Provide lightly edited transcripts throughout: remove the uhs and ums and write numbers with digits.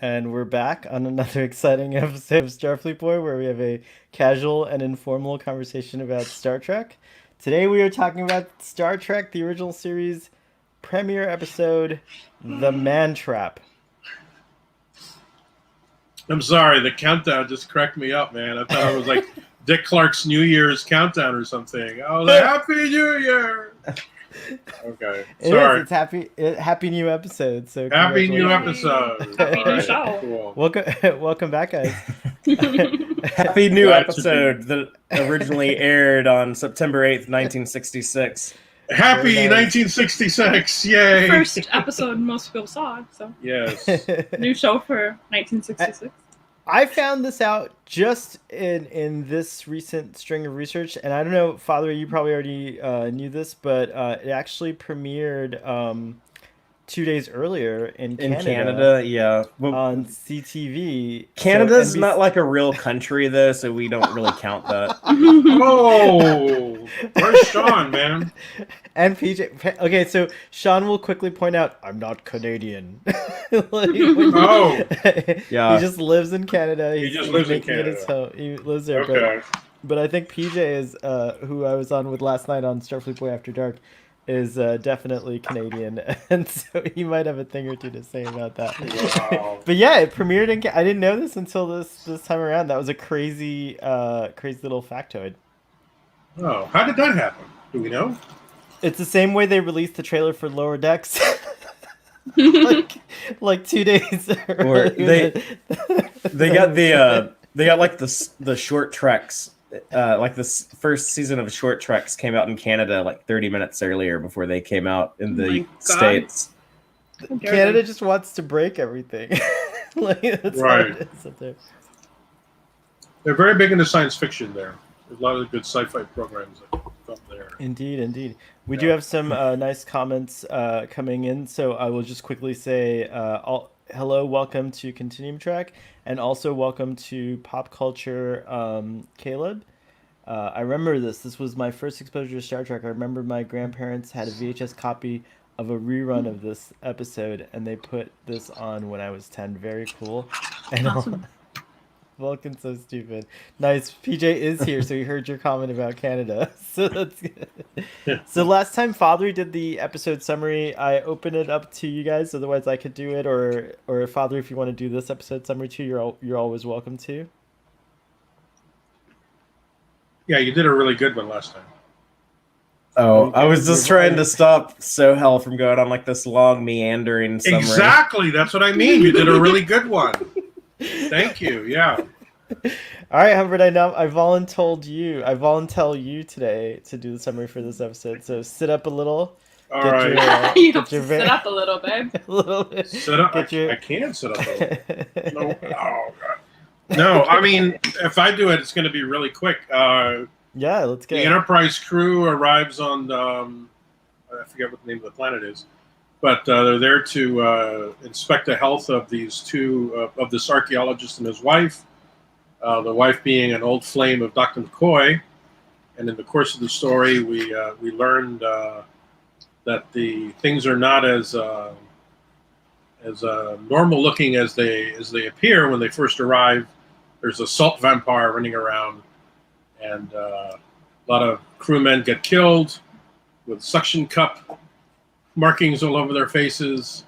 And we're back on another exciting episode of Starfleet Boy where we have a casual and informal conversation about Star Trek. Today we are talking about Star Trek, the original series premiere episode, The Man Trap. I'm sorry, the countdown just cracked me up, man. I thought it was like Dick Clark's New Year's countdown or something. I was like, Happy New Year! Okay, sorry. It's happy new episode. So Happy new congratulations. episode. Happy new All right, show. cool. Welcome back, guys. Happy new Glad to episode that originally aired on September 8th, 1966. Happy Very nice. 1966! Yay! First episode most people saw, so Yes. new show for 1966. I found this out just in this recent string of research, and I don't know, Father, you probably already knew this, but it actually premiered 2 days earlier in Canada, yeah. Well, on CTV. Canada's So NBC not like a real country, though, so we don't really count that. Oh! Where's Sean, man? and PJ. Okay, so Sean will quickly point out, I'm not Canadian. Oh. Yeah. He just lives in Canada. He just lives in making it his Canada. home. He lives there. Okay. But I think PJ is, who I was on with last night on Starfleet Boy After Dark, is definitely Canadian, and so he might have a thing or two to say about that. Wow. But yeah, it premiered in. I didn't know this until this time around. That was a crazy little factoid. Oh, how did that happen? Do we know? It's the same way they released the trailer for Lower Decks. like 2 days Or earlier. They got like the short treks. Like this first season of short treks came out in Canada like 30 minutes earlier before they came out in my the God. States. Canada just wants to break everything. That's Right. What it is up there. They're very big into science fiction there. There's a lot of good sci-fi programs that come there. Indeed. We do Yeah. have some nice comments coming in, so I will just quickly say hello, welcome to Continuum Track, and also welcome to Pop Culture Caleb. I remember this. This was my first exposure to Star Trek. I remember my grandparents had a VHS copy of a rerun of this episode, and they put this on when I was 10. Very cool. And Awesome. Vulcan's so stupid. Nice. PJ is here, so he heard your comment about Canada. So that's good. So last time Father did the episode summary, I opened it up to you guys. Otherwise, I could do it, or Father, if you want to do this episode summary too, you're always welcome to. Yeah, you did a really good one last time. Oh, I was just trying to stop Sohel from going on like this long meandering summary. Exactly, that's what I mean. You did a really good one. Thank you. Yeah. All right, Humbert. I voluntold you today to do the summary for this episid. So sit up a little. All Get right. your- You have get your to va- sit up a little, babe. A little bit. Sit up. Get your- I can sit up. No. Oh, God. No, I mean, if I do it, it's going to be really quick. Yeah, let's The get. Enterprise crew arrives on, I forget what the name of the planet is, but they're there to inspect the health of these two, of this archaeologist and his wife. The wife being an old flame of Dr. McCoy. And in the course of the story, we learned that the things are not as normal looking as they appear when they first arrive. There's a salt vampire running around, and a lot of crewmen get killed with suction cup markings all over their faces.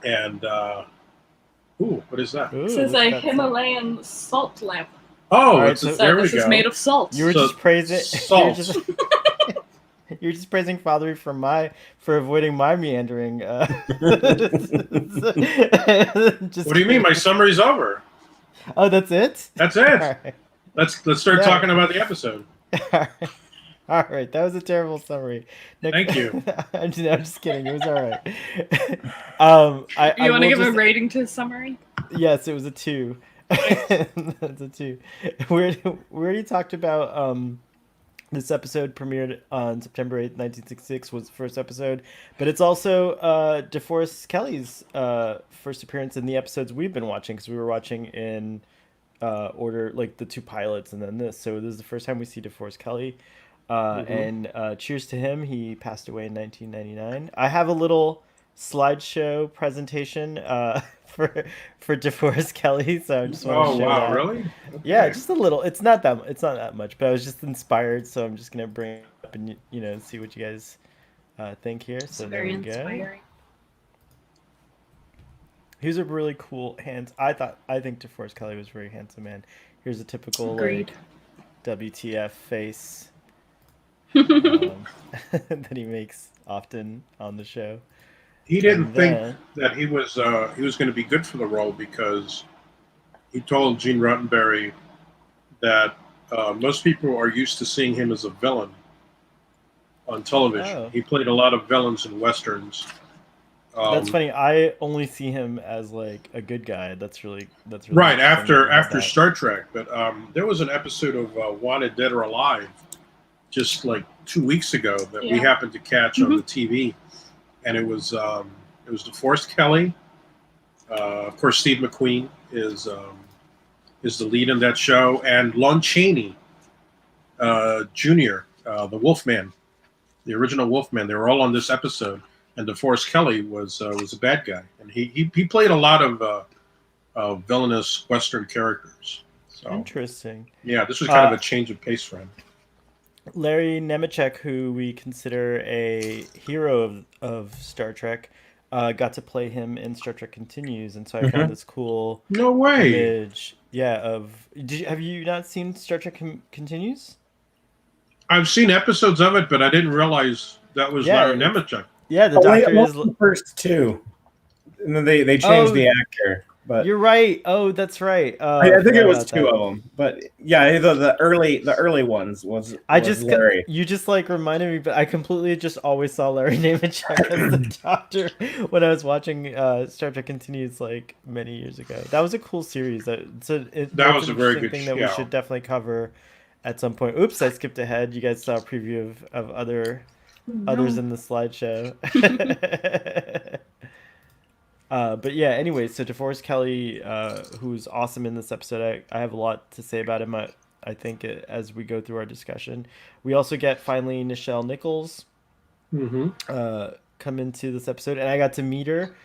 And what is that? Ooh, This is look a at that. Himalayan salt lamp. Oh, All right, it's so- So there we this go. is made of salt. You were So, just praising. salt. You're just praising Father for avoiding my meandering. What do you mean? My summary's over. Oh, that's it. That's All it. right. Let's start Yeah. talking about the episode. All right, that was a terrible summary. Thank you. I'm just kidding. It was all right. You want to give a just, rating to the summary? Yes, it was a 2. That's a 2. We already talked about this episode premiered on September 8th, 1966 was the first episode, but it's also Deforest Kelly's first appearance in the episodes we've been watching, because we were watching in order, like the 2 pilots and then this. So this is the first time we see Deforest Kelly. And cheers to him. He passed away in 1999. I have a little slideshow presentation for Deforest Kelly. So I just want to Oh show wow, that. really? Yeah, Okay. just a little. It's not that much, but I was just inspired, so I'm just gonna bring it up and see what you guys think here. It's So there very we go. inspiring. He was a really cool I think DeForest Kelly was very handsome man. Here's a typical Agreed. like WTF face Mhm. that he makes often on the show. He didn't And think then that he was going to be good for the role because he told Gene Roddenberry that most people are used to seeing him as a villain on television. oh, He played a lot of villains in westerns. that's Um, funny. I only see him as like a good guy. That's really right interesting that you have after that. Star Trek, but there was an episode of Wanted Dead or Alive just like 2 weeks ago that we Yeah. happened to catch on Mhm. the TV, and it was DeForest Kelly. Of course, Steve McQueen is the lead in that show, and Lon Chaney Jr., the Wolfman, the original Wolfman. They were all on this episode, and DeForest Kelly was a bad guy, and he played a lot of villainous Western characters. So Interesting. yeah, this was kind of Uh, a change of pace for him. Larry Nemeczek, who we consider a hero of Star Trek, got to play him in Star Trek Continues, and so I found Mhm. this cool No way. image. Yeah, have you not seen Star Trek Continues? I've seen episodes of it, but I didn't realize that was Yeah, Larry it's Nemeczek. yeah. The Only, Doctor only is. the first two, and then they changed Oh, the actor. But you're right. Oh, that's right. I I think forgot it was about two that. of them. But yeah, the early ones I was just got Larry. you just like reminded me, but I completely just always saw Larry Nemeczek as the Doctor when I was watching Star Trek Continues like many years ago. That was a cool series. That That's was an a very interesting good, thing that we yeah. should definitely cover at some point. Oops, I skipped ahead. You guys saw a preview of others No. in the slideshow. But yeah, anyway, so DeForest Kelly, who's awesome in this episode, I have a lot to say about him. I think as we go through our discussion, we also get finally Nichelle Nichols Hmm. come into this episode, and I got to meet her.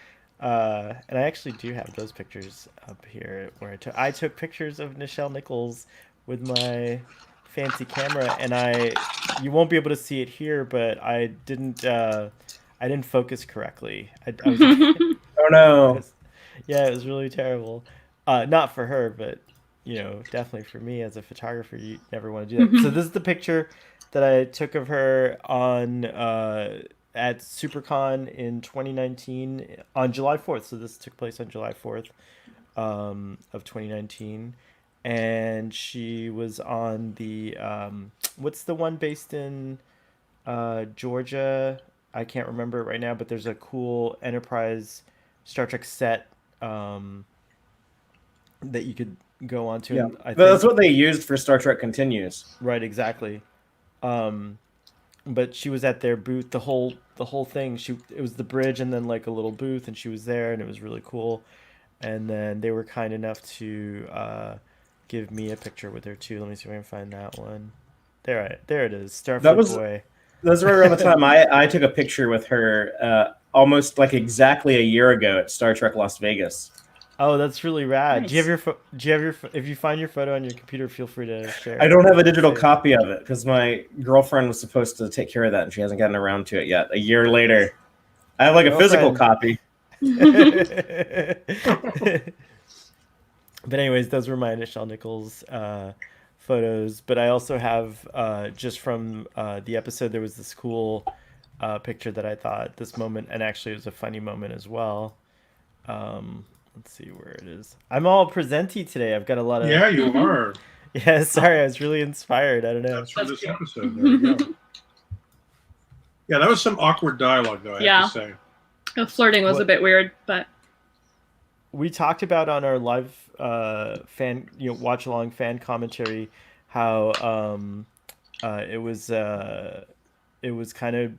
And I actually do have those pictures up here where I took pictures of Nichelle Nichols with my fancy camera, and you won't be able to see it here, but I didn't focus correctly. I was a bit, Oh I no. was, yeah, it was really terrible. Not for her, but definitely for me as a photographer, you never want to do that. So this is the picture that I took of her on at SuperCon in 2019 on July 4th. So this took place on July 4th of 2019, and she was on the what's the one based in Georgia? I can't remember it right now, but there's a cool Enterprise Star Trek set that you could go onto, Yeah, and I that's think what they used for Star Trek Continues. right exactly. Um, but she was at their booth the whole thing. It was the bridge and then like a little booth, and she was there, and it was really cool. And then they were kind enough to give me a picture with her too. Let me see if I can find that one. There it is, That Starfleet was Boy. That's right around the time I took a picture with her, almost like exactly a year ago at Star Trek Las Vegas. Oh, that's really rad. Do you have Nice. if you find your photo on your computer, feel free to share I it. don't have a digital Say copy of it because my girlfriend was supposed to take care of that and she hasn't gotten around to it yet. A year later, I have like a physical girlfriend. copy. But anyways, those were my Nichelle Nichols photos. But I also have just from the episode, there was this cool picture that I thought this moment, and actually it was a funny moment as well. Let's see where it is. I'm all presenty today. I've got a lot of Yeah, you are. yeah. Sorry, I was really inspired. I don't know. That's for That's this cute. episode. There you go. Yeah, that was some awkward dialogue, though, I Yeah. have to say. The flirting was a What bit weird, but we talked about on our live fan watch along fan commentary how it was kind of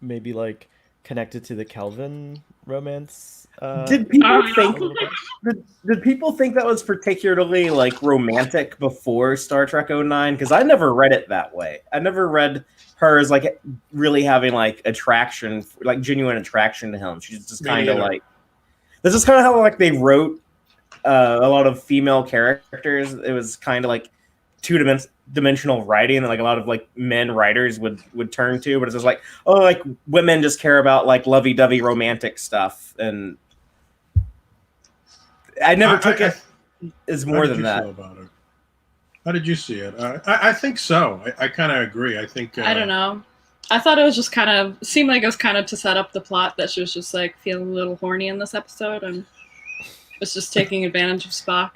maybe like connected to the Kelvin romance Did people I don't think know. did people think that was particularly like romantic before Star Trek '09? Because I never read it that way. I never read her as like really having like attraction, like genuine attraction to him. She's just Me kind of neither. like this is kind of how like they wrote a lot of female characters. It was kind of like two-dimensional writing that like a lot of like men writers would turn to, but it's just like, oh, like women just care about like lovey-dovey romantic stuff, and I never took it as more than that. Feel about it? How did you see it? I think so. I kind of agree. I think I don't know. I thought it was just kind of seemed like it was kind of to set up the plot that she was just like feeling a little horny in this episode and was just taking advantage of Spock.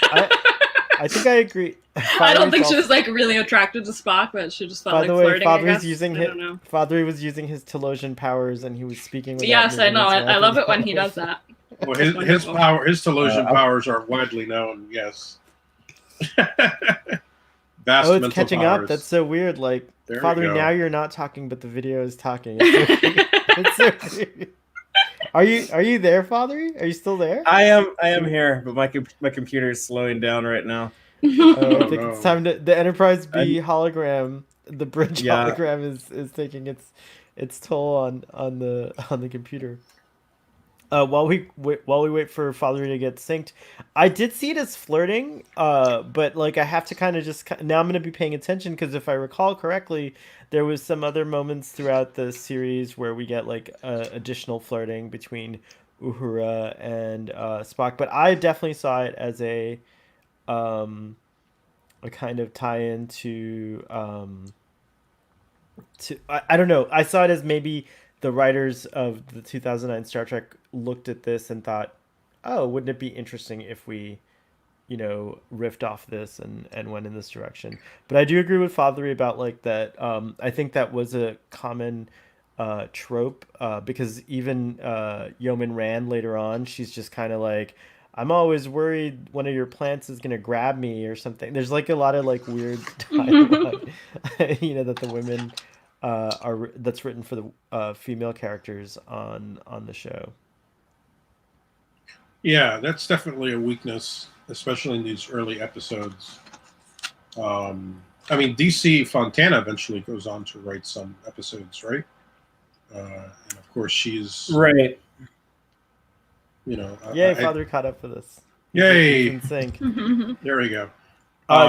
I think I agree. I don't think she was like really attracted to Spock, but she just felt By like the way, flirting. Father I was guess. using I don't know. Father was using his Telosian powers, and he was speaking. Without Yes, I moving know. his I love it when mouth. he does that. well, It's his wonderful. Telosian powers are widely known. Yes. Vast Oh, it's mental catching powers. up. That's so weird. Like, There we Father, go. now you're not talking, but the video is talking. It's so weird. Are you there, Father? Are you still there? I am here, but my computer is slowing down right now. Oh, I Oh, think no. it's time to the Enterprise B hologram. The bridge Yeah. hologram is taking its toll on the computer. While we wait for Father to get synced, I did see it as flirting. But like I have to kind of just now I'm gonna be paying attention because if I recall correctly, there was some other moments throughout the series where we get like additional flirting between Uhura and Spock. But I definitely saw it as a kind of tie-in to I don't know. I saw it as maybe the writers of the 2009 Star Trek looked at this and thought, "Oh, wouldn't it be interesting if we, riffed off this and went in this direction?" But I do agree with Father about like that. I think that was a common trope because even Yeoman Rand later on, she's just kind of like, "I'm always worried one of your plants is gonna grab me or something." There's like a lot of like weird dialogue, that the women that's written for the female characters on the show. Yeah, that's definitely a weakness, especially in these early episodes. I mean, DC Fontana eventually goes on to write some episodes, right? And of course, she's Right. Yay, Father caught up with us. Yay! He's in sync. There we go.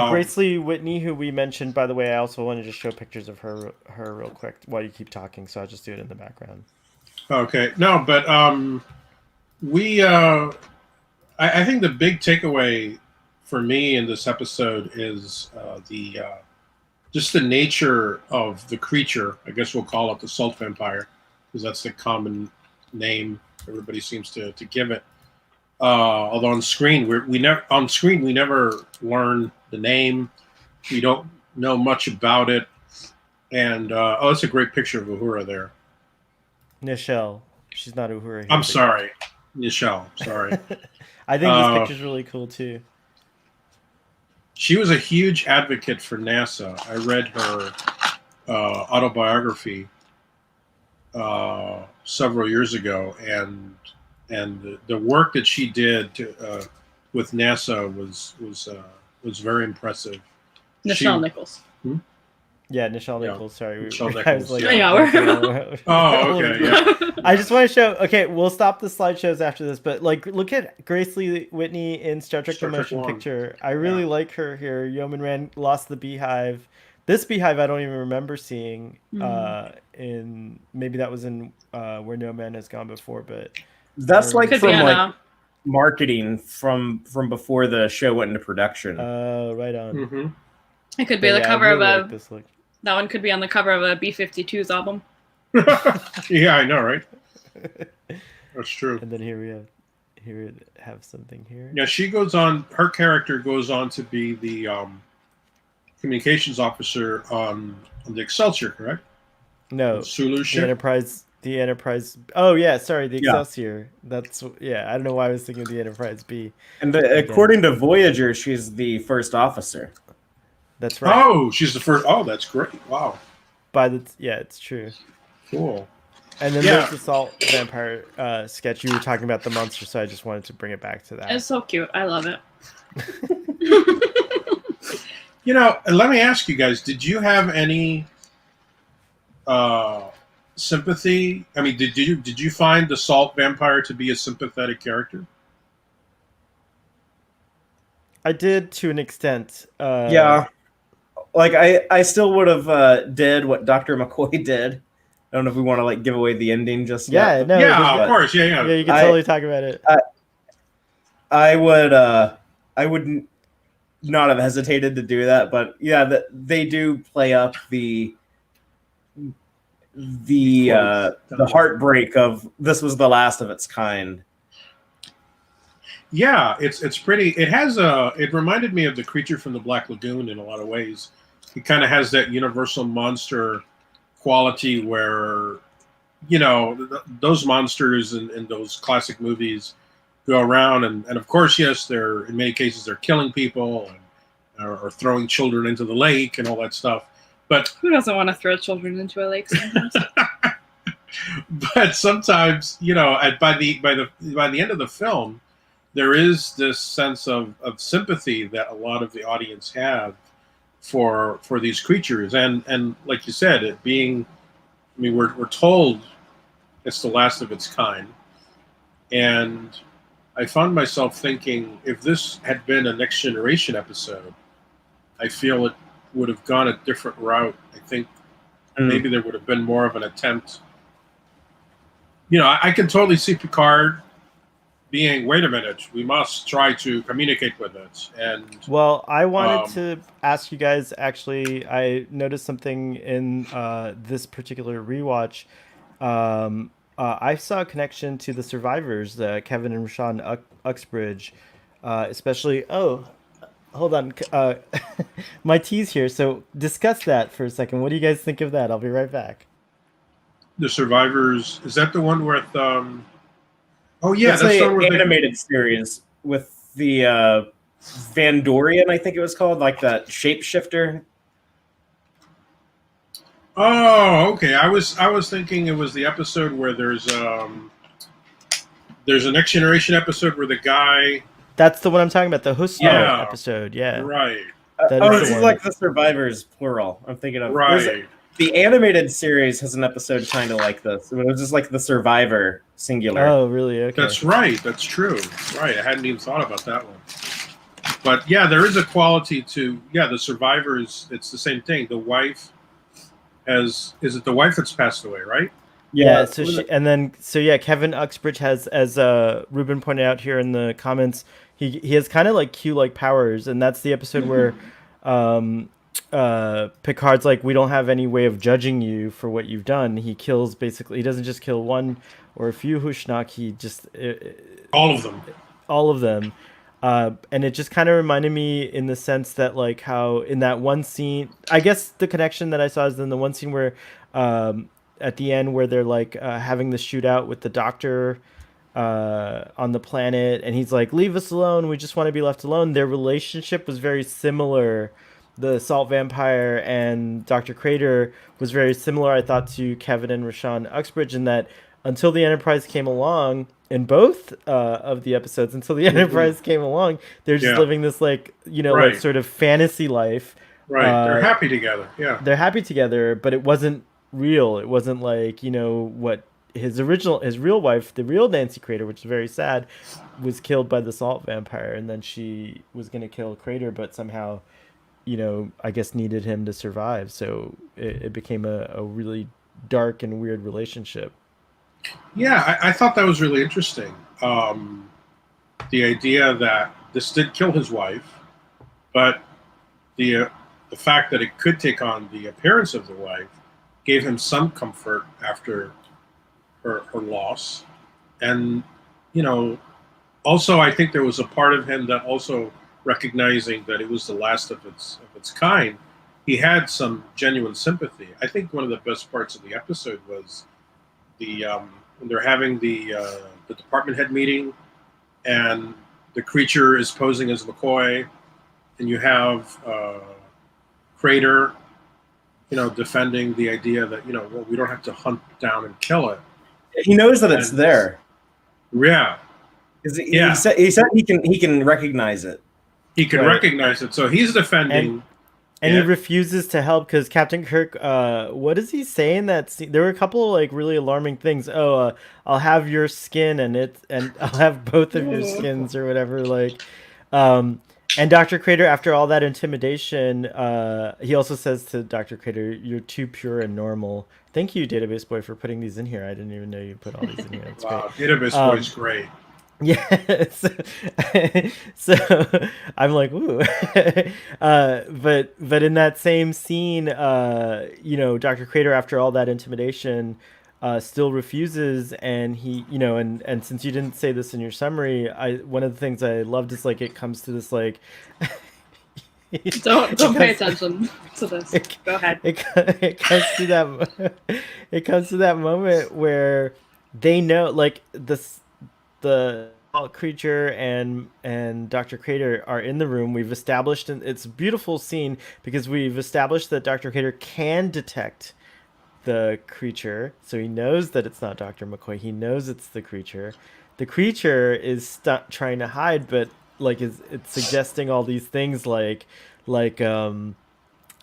Grace Lee Whitney, who we mentioned, by the way, I also wanted to show pictures of her real quick while you keep talking, so I'll just do it in the background. Okay, no, but I think the big takeaway for me in this episode is just the nature of the creature. I guess we'll call it the salt vampire, because that's the common name everybody seems to give it. Although on screen we never learn the name. We don't know much about it. And that's a great picture of Uhura there. Nichelle. She's not Uhura here. I'm sorry, Nichelle. Sorry. I think this picture's really cool too. She was a huge advocate for NASA. I read her autobiography several years ago, and the work that she did with NASA was very impressive. Nichelle Nichols. Yeah, Nichelle Yeah. Nichols. Sorry, Nichelle I was Nichols, like, yeah. Oh, okay, yeah. I just want to show. Okay, we'll stop the slideshows after this, but like, look at Grace Lee Whitney in Star Trek: The Star Trek Motion 1. Picture. I really like her here. Yeoman Rand lost the beehive. This beehive I don't even remember seeing. In maybe that was in Where No Man Has Gone Before, but That's like Could from be like on marketing from before the show went into production. right on. Mm-hmm. It could be But the yeah, I cover really of like a. this look. That one could be on the cover of a B-52's album. Yeah, I know, right? That's true. And then here we have something here. Yeah, she goes on. Her character goes on to be the communications officer on the Excelsior, correct? No, Sulu the ship. Enterprise. Oh yeah, sorry, the Yeah. Excelsior. That's I don't know why I was thinking of the Enterprise B. And according to Voyager, she's the first officer. That's right. Oh, she's the first. Oh, that's great. Wow, It's true. cool. And then Yeah. there's the salt vampire sketch. You were talking about the monster, so I just wanted to bring it back to that. It's so cute. I love it. Let me ask you guys: did you have any sympathy? I mean, did you find the salt vampire to be a sympathetic character? I did to an extent. Yeah, like I still would have did what Dr. McCoy did. I don't know if we want to like give away the ending just Yeah, yet. no, Yeah, of course. Yeah, yeah, yeah. you can totally talk about it. I would not have hesitated to do that, but yeah, they do play up the heartbreak of this was the last of its kind. Yeah, it's pretty. It reminded me of the creature from the Black Lagoon in a lot of ways. It kind of has that universal monster quality where, those monsters in those classic movies go around and of course, yes, they're in many cases they're killing people or throwing children into the lake and all that stuff. But Who doesn't want to throw children into a lake sometimes? but sometimes, by the end of the film, there is this sense of sympathy that a lot of the audience have for these creatures, and like you said, it being, I mean, we're told it's the last of its kind, and I found myself thinking if this had been a Next Generation episode, I feel it would have gone a different route. I think maybe there would have been more of an attempt. I can totally see Picard being, wait a minute, we must try to communicate with it. And well, I wanted to ask you guys, actually, I noticed something in this particular rewatch. I saw a connection to the survivors, Kevin and Rashawn Uxbridge, especially. Oh, hold on. My tea's here, so discuss that for a second. What do you guys think of that? I'll be right back. the survivors, is that the one with oh yeah, It's that's the an one with animated series with the Vandorian, I think it was called, like that shapeshifter. Oh, okay. I was thinking it was the episode where there's a Next Generation episode where the guy. That's the one I'm talking about, the Husno Yeah. episode. Yeah. Right. That Oh, is this the is one. like the survivors plural. I'm thinking of Right. the animated series has an episode kind of like this. It was just like the survivor singular. Oh, really? Okay. That's right. That's true. Right. I hadn't even thought about that one. But yeah, there is a quality to the survivors. It's the same thing. The wife is it the wife that's passed away, right? Yeah. So Kevin Uxbridge has, as Ruben pointed out here in the comments, he has kind of like Q-like powers, and that's the episode where Picard's like, we don't have any way of judging you for what you've done. He kills, basically, he doesn't just kill one or a few Hushnok, he just All of them. all of them. And it just kind of reminded me in the sense that, like, how in that one scene, I guess the connection that I saw is in the one scene where at the end where they're like having the shootout with the doctor on the planet, and he's like, leave us alone, we just want to be left alone. Their relationship was very similar. The Salt Vampire and Dr. Crater was very similar, I thought, to Kevin and Rashawn Uxbridge, in that until the Enterprise came along, in both of the episodes, until the Enterprise came along, they're just living this, like, Right. like sort of fantasy life. Right. They're happy together. Yeah. They're happy together, but it wasn't real. It wasn't like, what his real wife, the real Nancy Crater, which is very sad, was killed by the Salt Vampire, and then she was going to kill Crater, but somehow, I guess needed him to survive. So it became a really dark and weird relationship. Yeah, I thought that was really interesting. The idea that this did kill his wife, but the fact that it could take on the appearance of the wife gave him some comfort after her loss. And, also I think there was a part of him that also, recognizing that it was the last of its kind, he had some genuine sympathy. I think one of the best parts of the episode was when they're having the department head meeting, and the creature is posing as McCoy, and you have Crater, defending the idea that, well, we don't have to hunt down and kill it. He knows that it's And- there. Yeah, 'Cause Yeah. he said he can recognize it. he can Right. recognize it. So he's defending. And he Yeah. refuses to help because Captain Kirk, what is he saying? There were a couple like really alarming things. Oh, I'll have your skin and I'll have both of your skins or whatever. Like, and Dr. Crater, after all that intimidation, he also says to Dr. Crater, "You're too pure and normal." Thank you, Database Boy, for putting these in here. I didn't even know you put all these in here. That's Wow, great. Database Boy's great. Yeah, so I'm like, ooh, but in that same scene, Dr. Crater, after all that intimidation, still refuses, and he, and since you didn't say this in your summary, one of the things I loved is like it comes to this like. Don't pay attention to this. Go ahead. It comes to that. It comes to that moment where they know, like the creature and Dr. Crater are in the room. We've established, and it's a beautiful scene because we've established that Dr. Crater can detect the creature, so he knows that it's not Dr. McCoy. He knows it's the creature. The creature is trying to hide, but like it's suggesting all these things like oh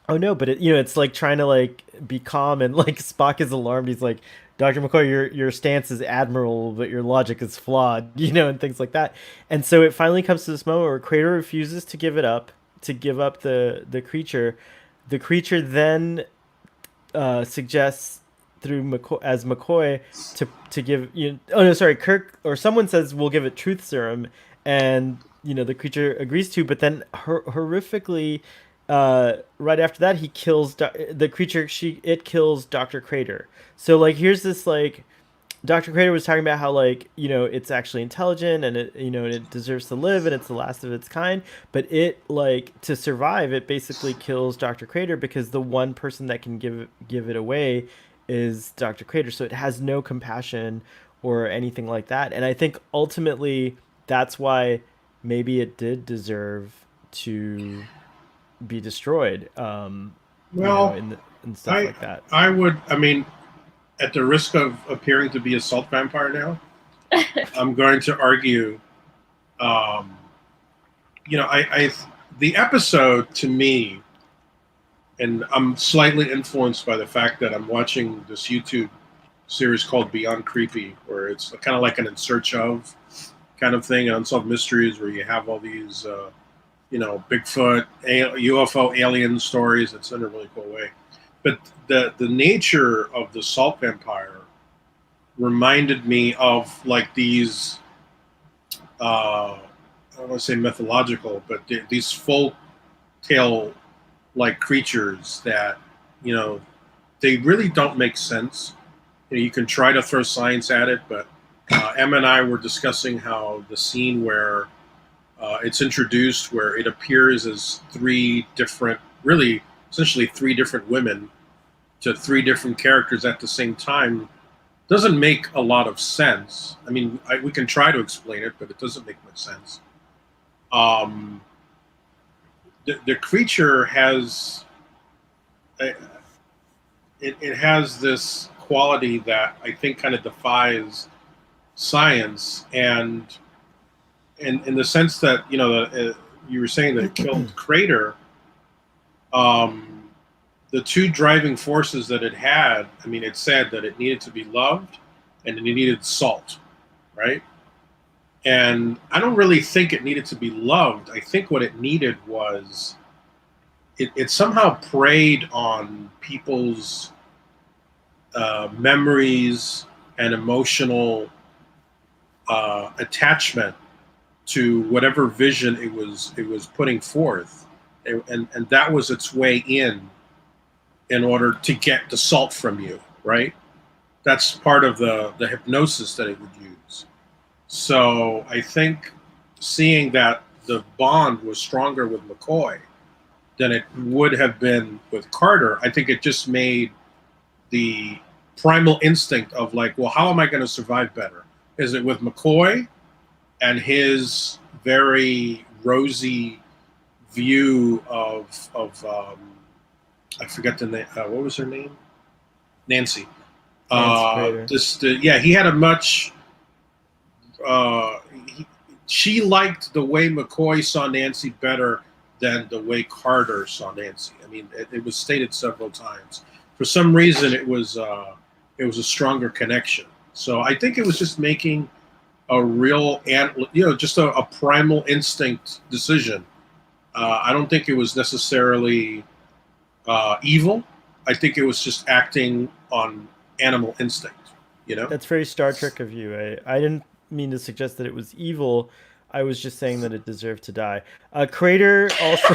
no, but it's like trying to like be calm, and like Spock is alarmed. He's like, Dr. McCoy, your stance is admirable, but your logic is flawed, and things like that. And so it finally comes to this moment where Crater refuses to give up the creature. The creature then suggests through McCoy to give oh no, sorry, Kirk or someone says we'll give it truth serum, and the creature agrees to, but then horrifically right after that he kills the creature. It kills Dr. Crater. So like here's this like Dr. Crater was talking about how like it's actually intelligent, and it deserves to live, and it's the last of its kind, but it like to survive it basically kills Dr. Crater because the one person that can give it away is Dr. Crater. So it has no compassion or anything like that, and I think ultimately that's why maybe it did deserve to be destroyed. Well, And stuff like that. I would. I mean, at the risk of appearing to be a salt vampire now, I'm going to argue. The episode to me, and I'm slightly influenced by the fact that I'm watching this YouTube series called Beyond Creepy, where it's kind of like an In Search Of kind of thing, Unsolved Mysteries, where you have all these, Bigfoot, UFO, alien stories. It's in a really cool way. But the nature of the salt vampire reminded me of like these, I don't want to say mythological, but these folk tale like creatures that, they really don't make sense. You can try to throw science at it, but Emma and I were discussing how the scene where it's introduced, where it appears as essentially three different women to three different characters at the same time, doesn't make a lot of sense. I mean, we can try to explain it, but it doesn't make much sense. The creature has it has this quality that I think kind of defies science, and in the sense that you were saying that it killed Crater. The two driving forces that it had, I mean, it said that it needed to be loved and it needed salt, right? And I don't really think it needed to be loved. I think what it needed was it somehow preyed on people's memories and emotional attachment to whatever vision it was putting forth, and that was its way in order to get the salt from you, right? That's part of the hypnosis that it would use. So I think seeing that the bond was stronger with McCoy than it would have been with Carter, I think it just made the primal instinct of like, well, how am I going to survive better? Is it with McCoy and his very rosy view of I forget the name. What was her name? Nancy. Creator. He had a much. She liked the way McCoy saw Nancy better than the way Carter saw Nancy. I mean, it was stated several times. For some reason, it was a stronger connection. So I think it was just making a real, just a primal instinct decision. I don't think it was necessarily evil. I think it was just acting on animal instinct. That's very Star Trek of you. I didn't mean to suggest that it was evil. I was just saying that it deserved to die. Crater also.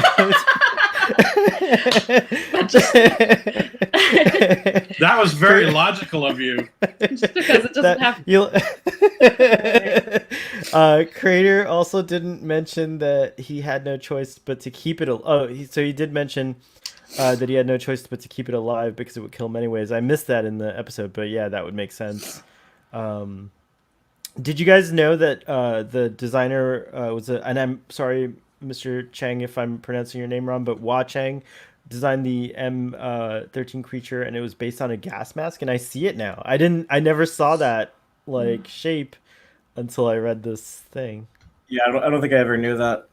That was very logical of you. Just because it doesn't have. Crater also didn't mention that he had no choice but to keep it. So he did mention that he had no choice but to keep it alive because it would kill him anyways. I missed that in the episode, but yeah, that would make sense. Did you guys know that the designer and I'm sorry, Mr. Chang, if I'm pronouncing your name wrong, but Hua Chang designed the M13 creature, and it was based on a gas mask, and I see it now. I never saw that shape until I read this thing. Yeah, I don't think I ever knew that.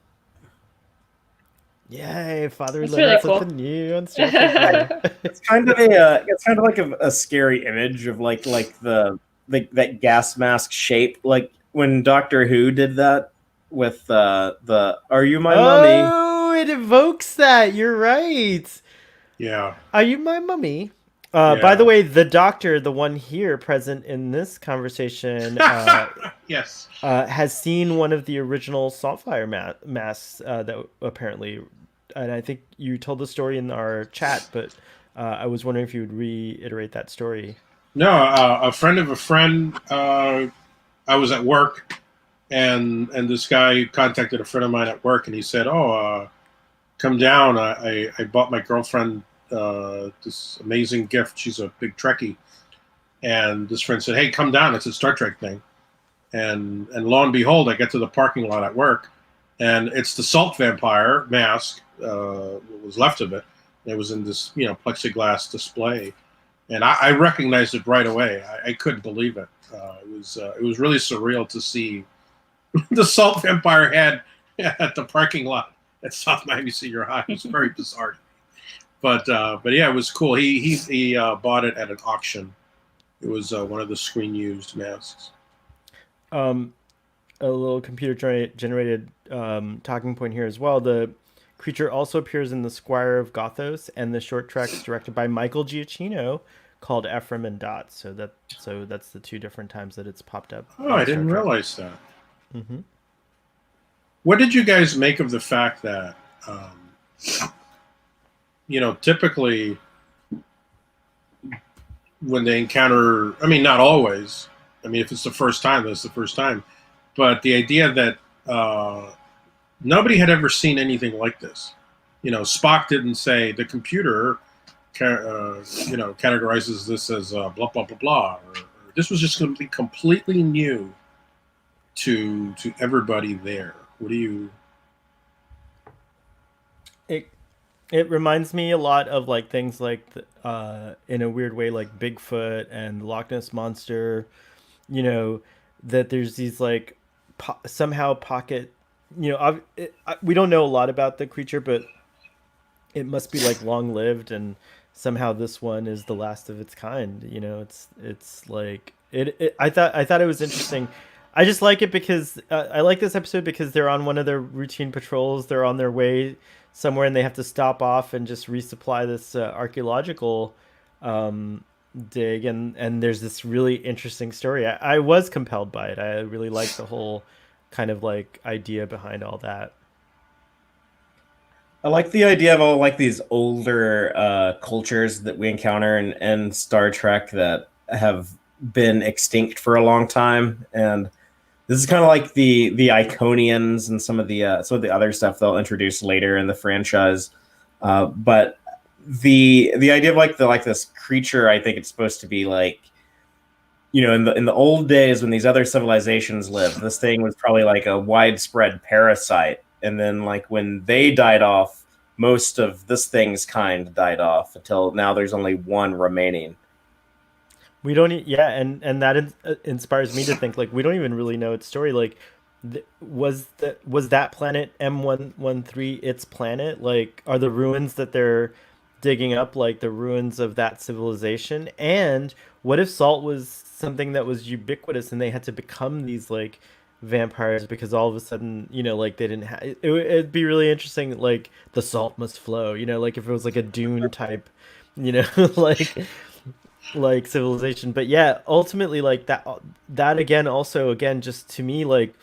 Yay, Father That's learned really cool. something new on Star Trek. It's kind of like a scary image of like that gas mask shape, like when Doctor Who did that with the "Are you my mummy?" Oh, it evokes that. You're right. Yeah. Are you my mummy? Yeah. By the way, the Doctor, the one here present in this conversation, yes, has seen one of the original Saltfire masks that apparently, and I think you told the story in our chat, but I was wondering if you would reiterate that story. No, a friend of a friend. I was at work, and this guy contacted a friend of mine at work, and he said, "Oh, come down. I bought my girlfriend this amazing gift. She's a big Trekkie." And this friend said, "Hey, come down. It's a Star Trek thing." And lo and behold, I get to the parking lot at work, and it's the Salt Vampire mask. What was left of it. It was in this plexiglass display. And I recognized it right away. I couldn't believe it. It was really surreal to see the Salt Vampire head at the parking lot at South Miami Senior High. It was very bizarre. But yeah, it was cool. He bought it at an auction. It was one of the screen used masks. A little computer generated talking point here as well. The creature also appears in The Squire of Gothos and the short tracks directed by Michael Giacchino called Ephraim and Dot. So that's the two different times that it's popped up. Oh, I didn't realize that. Mm-hmm. What did you guys make of the fact that, typically when they encounter, I mean, not always. I mean, if it's the first time, that's the first time. But the idea that nobody had ever seen anything like this. Spock didn't say the computer, categorizes this as blah, blah, blah, blah. Or this was just going to be completely new to everybody there. What do you... It reminds me a lot of things like in a weird way, like Bigfoot and the Loch Ness Monster, that there's these somehow pocket, we don't know a lot about the creature, but it must be long lived, and somehow this one is the last of its kind. It's like it. I thought it was interesting. I just like it because I like this episode because they're on one of their routine patrols. They're on their way somewhere and they have to stop off and just resupply this archaeological dig, and there's this really interesting story. I was compelled by it. I really liked the whole kind of idea behind all that. I like the idea of all these older cultures that we encounter in Star Trek that have been extinct for a long time, and this is kind of like the Iconians and some of the other stuff they'll introduce later in the franchise. But the idea of this creature, I think it's supposed to be in the old days when these other civilizations lived, this thing was probably a widespread parasite. And then when they died off, most of this thing's kind died off until now there's only one remaining. We don't, yeah, and that inspires me to think like we don't even really know its story. Like, was that planet M113 its planet? Like, are the ruins that they're digging up like the ruins of that civilization? And what if salt was something that was ubiquitous and they had to become these like vampires because all of a sudden, like they didn't have it'd be really interesting. Like the salt must flow, like if it was like a Dune type, like civilization. But yeah, ultimately like that again, also again, just to me, like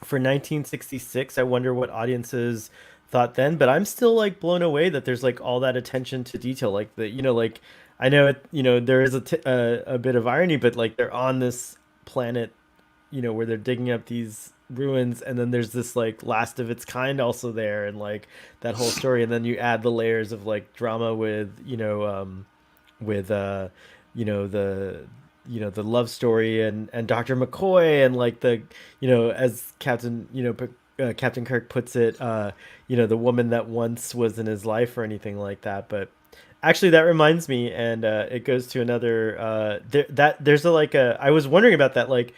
for 1966, I wonder what audiences thought then. But I'm still like blown away that there's like all that attention to detail, like the like I know it, there is a bit of irony, but like they're on this planet, where they're digging up these ruins, and then there's this like last of its kind also there, and like that whole story, and then you add the layers of like drama with with the the love story and Dr. McCoy, and like the as Captain Kirk puts it, the woman that once was in his life or anything like that. But actually that reminds me, and it goes to another there's I was wondering about that, like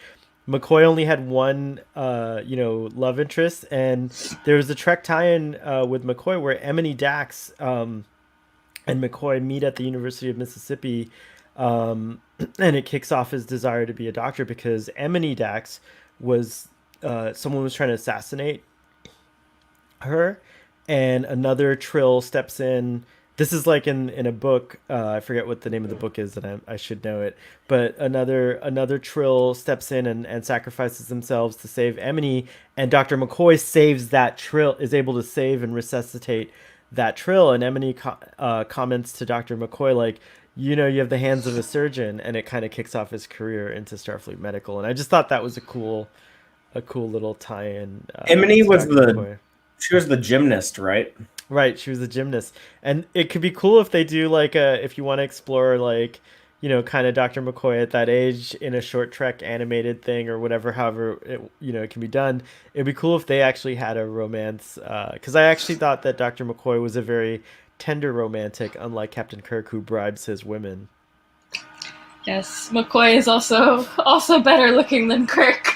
McCoy only had one love interest, and there was a Trek tie-in with McCoy where Emily Dax and McCoy meet at the University of Mississippi, and it kicks off his desire to be a doctor because Emily Dax was someone was trying to assassinate her, and another Trill steps in. This is like in a book. I forget what the name of the book is, and I should know it. But another Trill steps in and sacrifices themselves to save Emily, and Dr. McCoy saves that Trill, is able to save and resuscitate that Trill, and Emily comments to Dr. McCoy like, you have the hands of a surgeon, and it kind of kicks off his career into Starfleet Medical. And I just thought that was a cool little tie-in. Emily was McCoy. She was the gymnast, right? Right, she was a gymnast, and it could be cool if they do like if you want to explore like kind of Dr. McCoy at that age in a short Trek animated thing or whatever. However, it can be done. It'd be cool if they actually had a romance, because I actually thought that Dr. McCoy was a very tender romantic, unlike Captain Kirk, who bribes his women. Yes, McCoy is also better looking than Kirk.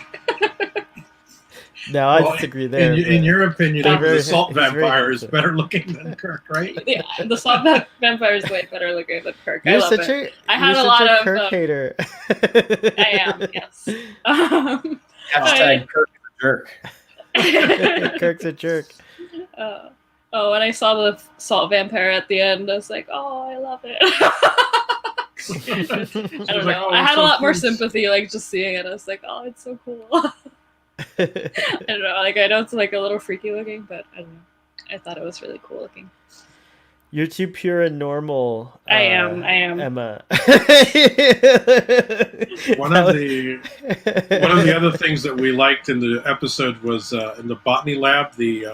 No, I disagree there. In your opinion, the salt vampire is better looking than Kirk, right? Yeah, the salt vampire is way better looking than Kirk. I love it. I had a lot of Kirk hater. I am, yes. Hashtag Kirk is a jerk. Kirk's a jerk. When I saw the salt vampire at the end, I was like, oh, I love it. I don't know. I had a lot more sympathy, like just seeing it. I was like, oh, it's so cool. I don't know. Like I know it's like a little freaky looking, but I don't know. I thought it was really cool looking. You're too pure and normal. I am, Emma. One of the other things that we liked in the episode was in the botany lab, the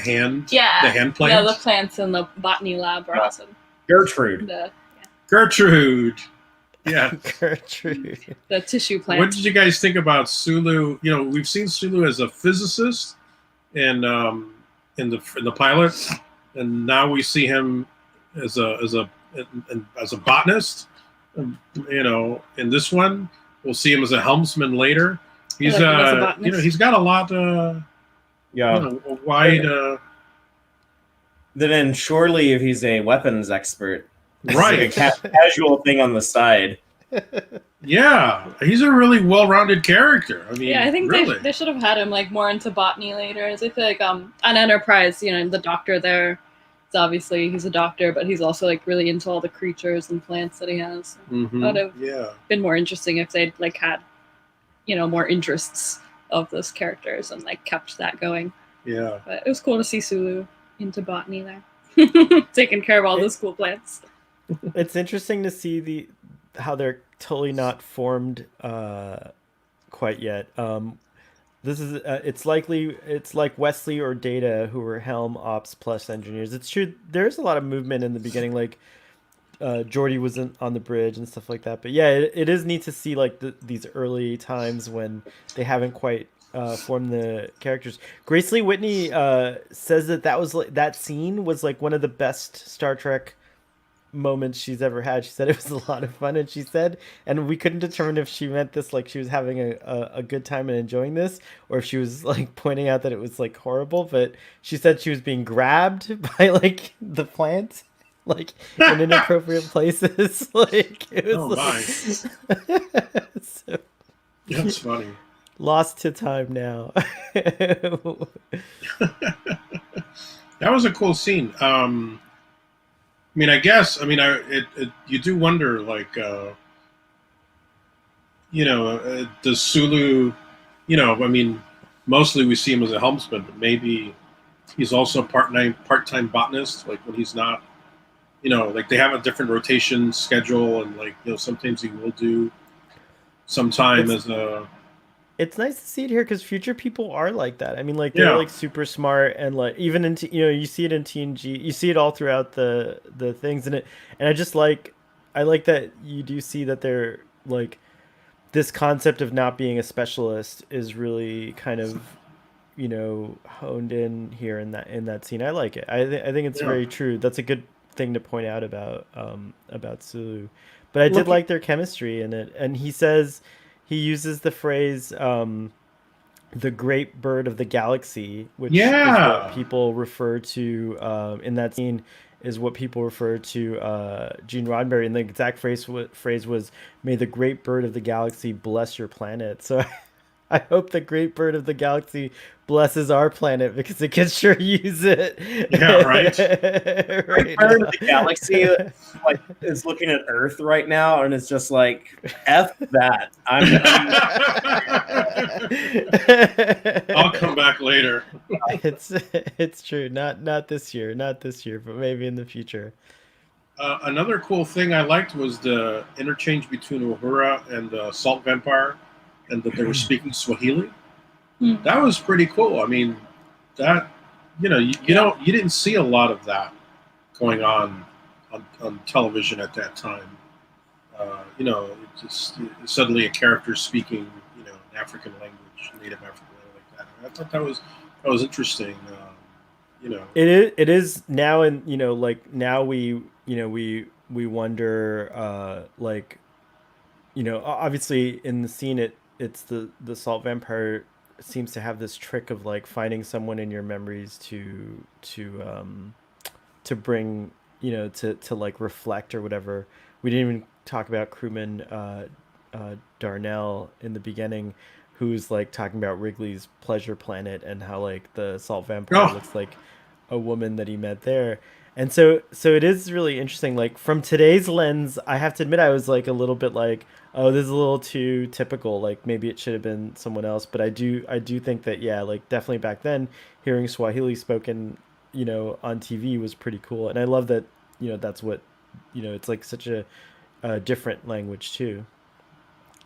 hand plants. Yeah, the plants in the botany lab are awesome. Gertrude. Gertrude. Yeah. Gertrude. The tissue plant. What did you guys think about Sulu? We've seen Sulu as a physicist in the pilot, and now we see him as a botanist. In this one, we'll see him as a helmsman later. He's he's got a lot. A wide. Then surely, if he's a weapons expert. Right, like a casual thing on the side. Yeah, he's a really well-rounded character. I mean, I think really. they should have had him like more into botany later. As I feel like on Enterprise, the doctor there, it's obviously he's a doctor, but he's also like really into all the creatures and plants that he has. Mm-hmm. That would have been more interesting if they'd like had, more interests of those characters and like kept that going. Yeah, but it was cool to see Sulu into botany there, taking care of all those cool plants. It's interesting to see how they're totally not formed quite yet. This is it's like Wesley or Data, who were Helm Ops Plus engineers. It's true there's a lot of movement in the beginning, like Geordi was on the bridge and stuff like that. But yeah, it is neat to see like these early times when they haven't quite formed the characters. Grace Lee Whitney says that was that scene was like one of the best Star Trek moments she's ever had. She said it was a lot of fun, and she said, and we couldn't determine if she meant this like she was having a good time and enjoying this, or if she was like pointing out that it was like horrible. But she said she was being grabbed by like the plant, like in inappropriate places. Like it was Oh like, my, so that's funny. lost to time now. That was a cool scene. I mean, I guess. I mean, you do wonder, like, does Sulu, I mean, mostly we see him as a helmsman, but maybe he's also a part-time botanist. Like when he's not, like they have a different rotation schedule, and like sometimes he will do some time It's as a. it's nice to see it here because future people are like that. I mean, like they're Yeah, like super smart and like even into you see it in TNG, you see it all throughout the things in it, and I like that you do see that they're like this concept of not being a specialist is really kind of honed in here in that scene. I like it. I think it's yeah. very true. That's a good thing to point out about Sulu. But I did Look, like their chemistry in it. And he uses the phrase the great bird of the galaxy, which is what yeah, people refer to in that scene is what people refer to Gene Roddenberry, and the exact phrase was "May the great bird of the galaxy bless your planet." So I hope the great bird of the galaxy blesses our planet because it can sure use it yeah, right. right Part of the galaxy now. like is looking at Earth right now, and it's just like F that. I'm I'll come back later. it's it's true. Not this year, but maybe in the future. Another cool thing I liked was the interchange between Uhura and the Salt Vampire, and that they were speaking Swahili. Hmm. That was pretty cool. I mean, that you didn't see a lot of that going on television at that time. It just suddenly a character speaking an African language, native African language like that. I thought that was interesting. It is now, and like now we wonder like obviously in the scene it's the salt vampire seems to have this trick of like finding someone in your memories to bring to like reflect or whatever. We didn't even talk about crewman Darnell in the beginning, who's like talking about Wrigley's Pleasure Planet and how like the salt vampire Oh, looks like a woman that he met there. And so it is really interesting. Like from today's lens, I have to admit I was like a little bit like, oh, this is a little too typical. Like maybe it should have been someone else. But I do think that yeah, like definitely back then, hearing Swahili spoken, on TV was pretty cool. And I love that that's what it's like such a different language too.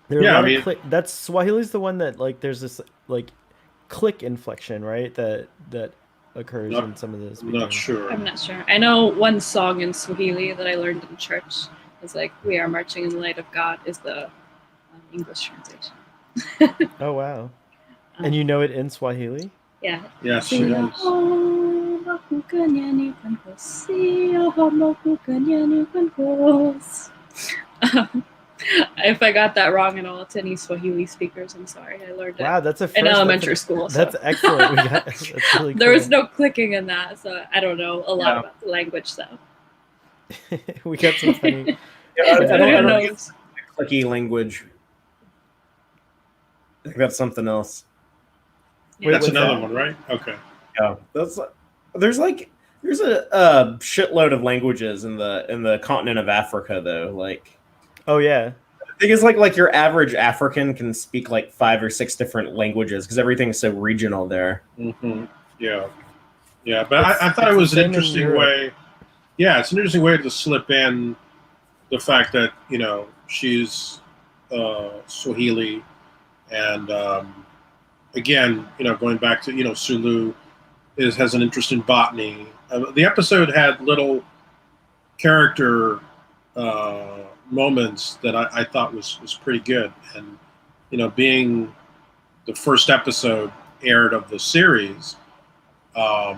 There are a yeah. I lot of mean, click. That's Swahili's the one that like there's this like click inflection, right? That occurs not in some of the not speaking. sure. I'm not sure. I know one song in Swahili that I learned in church is like "We are marching in the light of God" is the English translation. Oh wow! And you know it in Swahili? Yeah. Yes, she does. If I got that wrong and all to any Swahili speakers, I'm sorry. I learned it Wow, that's a first. in elementary school. That's So. excellent. That's really cool. There was no clicking in that, so I don't know a lot about the language. So we got some funny. I Who don't think knows? it's a clicky language. I think that's something else. Wait, That's what's another that? one, right? Okay. Yeah, there's a shitload of languages in the continent of Africa though. Like Oh yeah. I think it's like your average African can speak like 5 or 6 different languages because everything's so regional there. Hmm. Yeah, yeah. But It's I thought it's it the was an same in interesting Europe. way. Yeah, it's an interesting way to slip in the fact that she's Swahili, and again, going back to Sulu has an interest in botany. The episode had little character moments that I thought was pretty good, and being the first episode aired of the series, I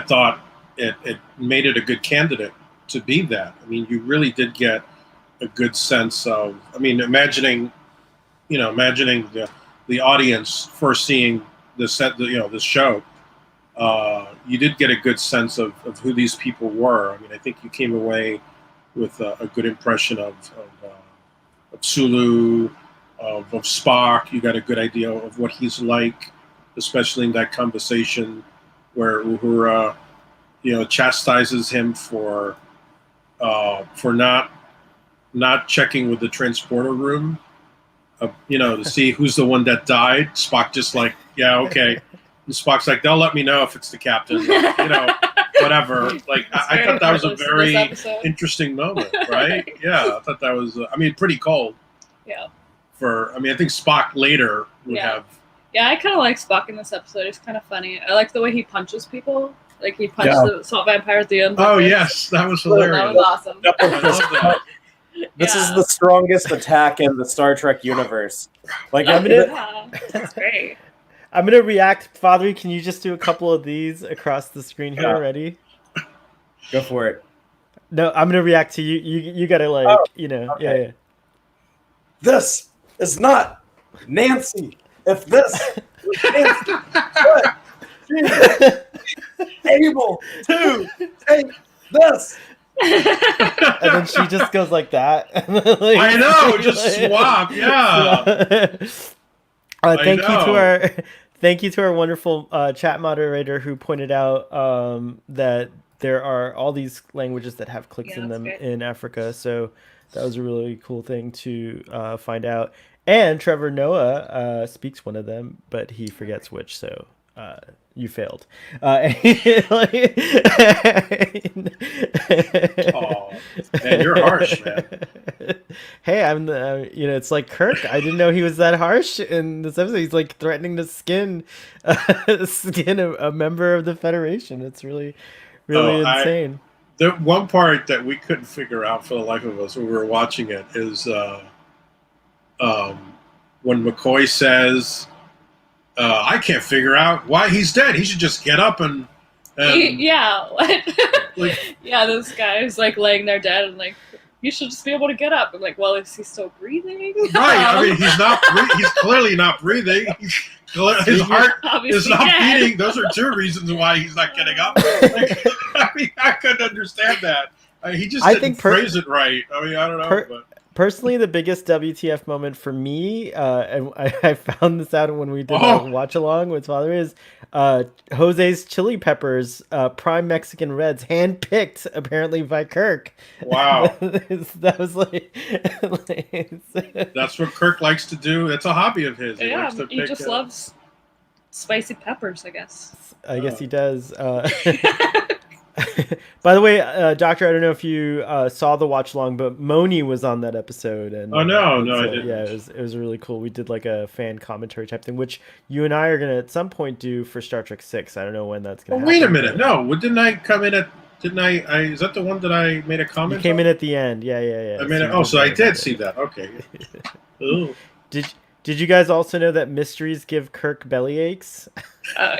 thought it made it a good candidate to be that. I mean, you really did get a good sense of. I mean, imagining the audience first seeing this this show. You did get a good sense of who these people were. I mean, I think you came away with a good impression of Sulu, of Spock. You got a good idea of what he's like, especially in that conversation where Uhura, chastises him for not checking with the transporter room, to see who's the one that died. Spock just like, yeah, okay. And Spock's like, they'll let me know if it's the captain, whatever. Like, I thought that was a very interesting moment, right? Yeah, I thought that was, pretty cold. Yeah. I think Spock later would have. Yeah, I kind of like Spock in this episode. It's kind of funny. I like the way he punches people. Like, he punched the salt vampire at the end. Oh, yes, that was hilarious. That was awesome. I love that. This is the strongest attack in the Star Trek universe. Like, that's great. I'm gonna react. Father, can you just do a couple of these across the screen here already? Go for it. No, I'm gonna react to you. You gotta okay. Yeah. This is not Nancy. If this Nancy, what? Able to take this. And then she just goes like that. I know, just swap, yeah. Thank you to our wonderful chat moderator who pointed out that there are all these languages that have clicks in them in Africa. So that was a really cool thing to find out. And Trevor Noah speaks one of them, but he forgets which. So you failed. Oh, man, you're harsh, man. Hey, I'm it's like Kirk. I didn't know he was that harsh in this episode. He's like threatening to skin a member of the Federation. It's really insane. The one part that we couldn't figure out for the life of us when we were watching it is when McCoy says, I can't figure out why he's dead. He should just get up and yeah. Yeah, this guy is like laying there dead and like, you should just be able to get up. I'm like, well, is he still breathing? Right. I mean, he's clearly not breathing. His heart is not beating. Those are two reasons why he's not getting up. I couldn't understand that. He just didn't phrase it right. I mean, I don't know. But personally, the biggest WTF moment for me, and I found this out when we did a watch along with Father, is Jose's chili peppers, prime Mexican reds, hand-picked apparently by Kirk. Wow. That was like that's what Kirk likes to do. That's a hobby of his. He just loves spicy peppers, I guess. I guess he does. By the way, Doctor, I don't know if you saw the watch along, but Moni was on that episode. And no, I didn't. Yeah, it was really cool. We did like a fan commentary type thing, which you and I are gonna at some point do for Star Trek 6. I don't know when that's gonna happen. Wait a minute, no, didn't I come in at? Didn't I? Is that the one that I made a comment? You came in at the end. Yeah. I mean, so I did see that. Okay. Ooh. Did you guys also know that mysteries give Kirk belly aches?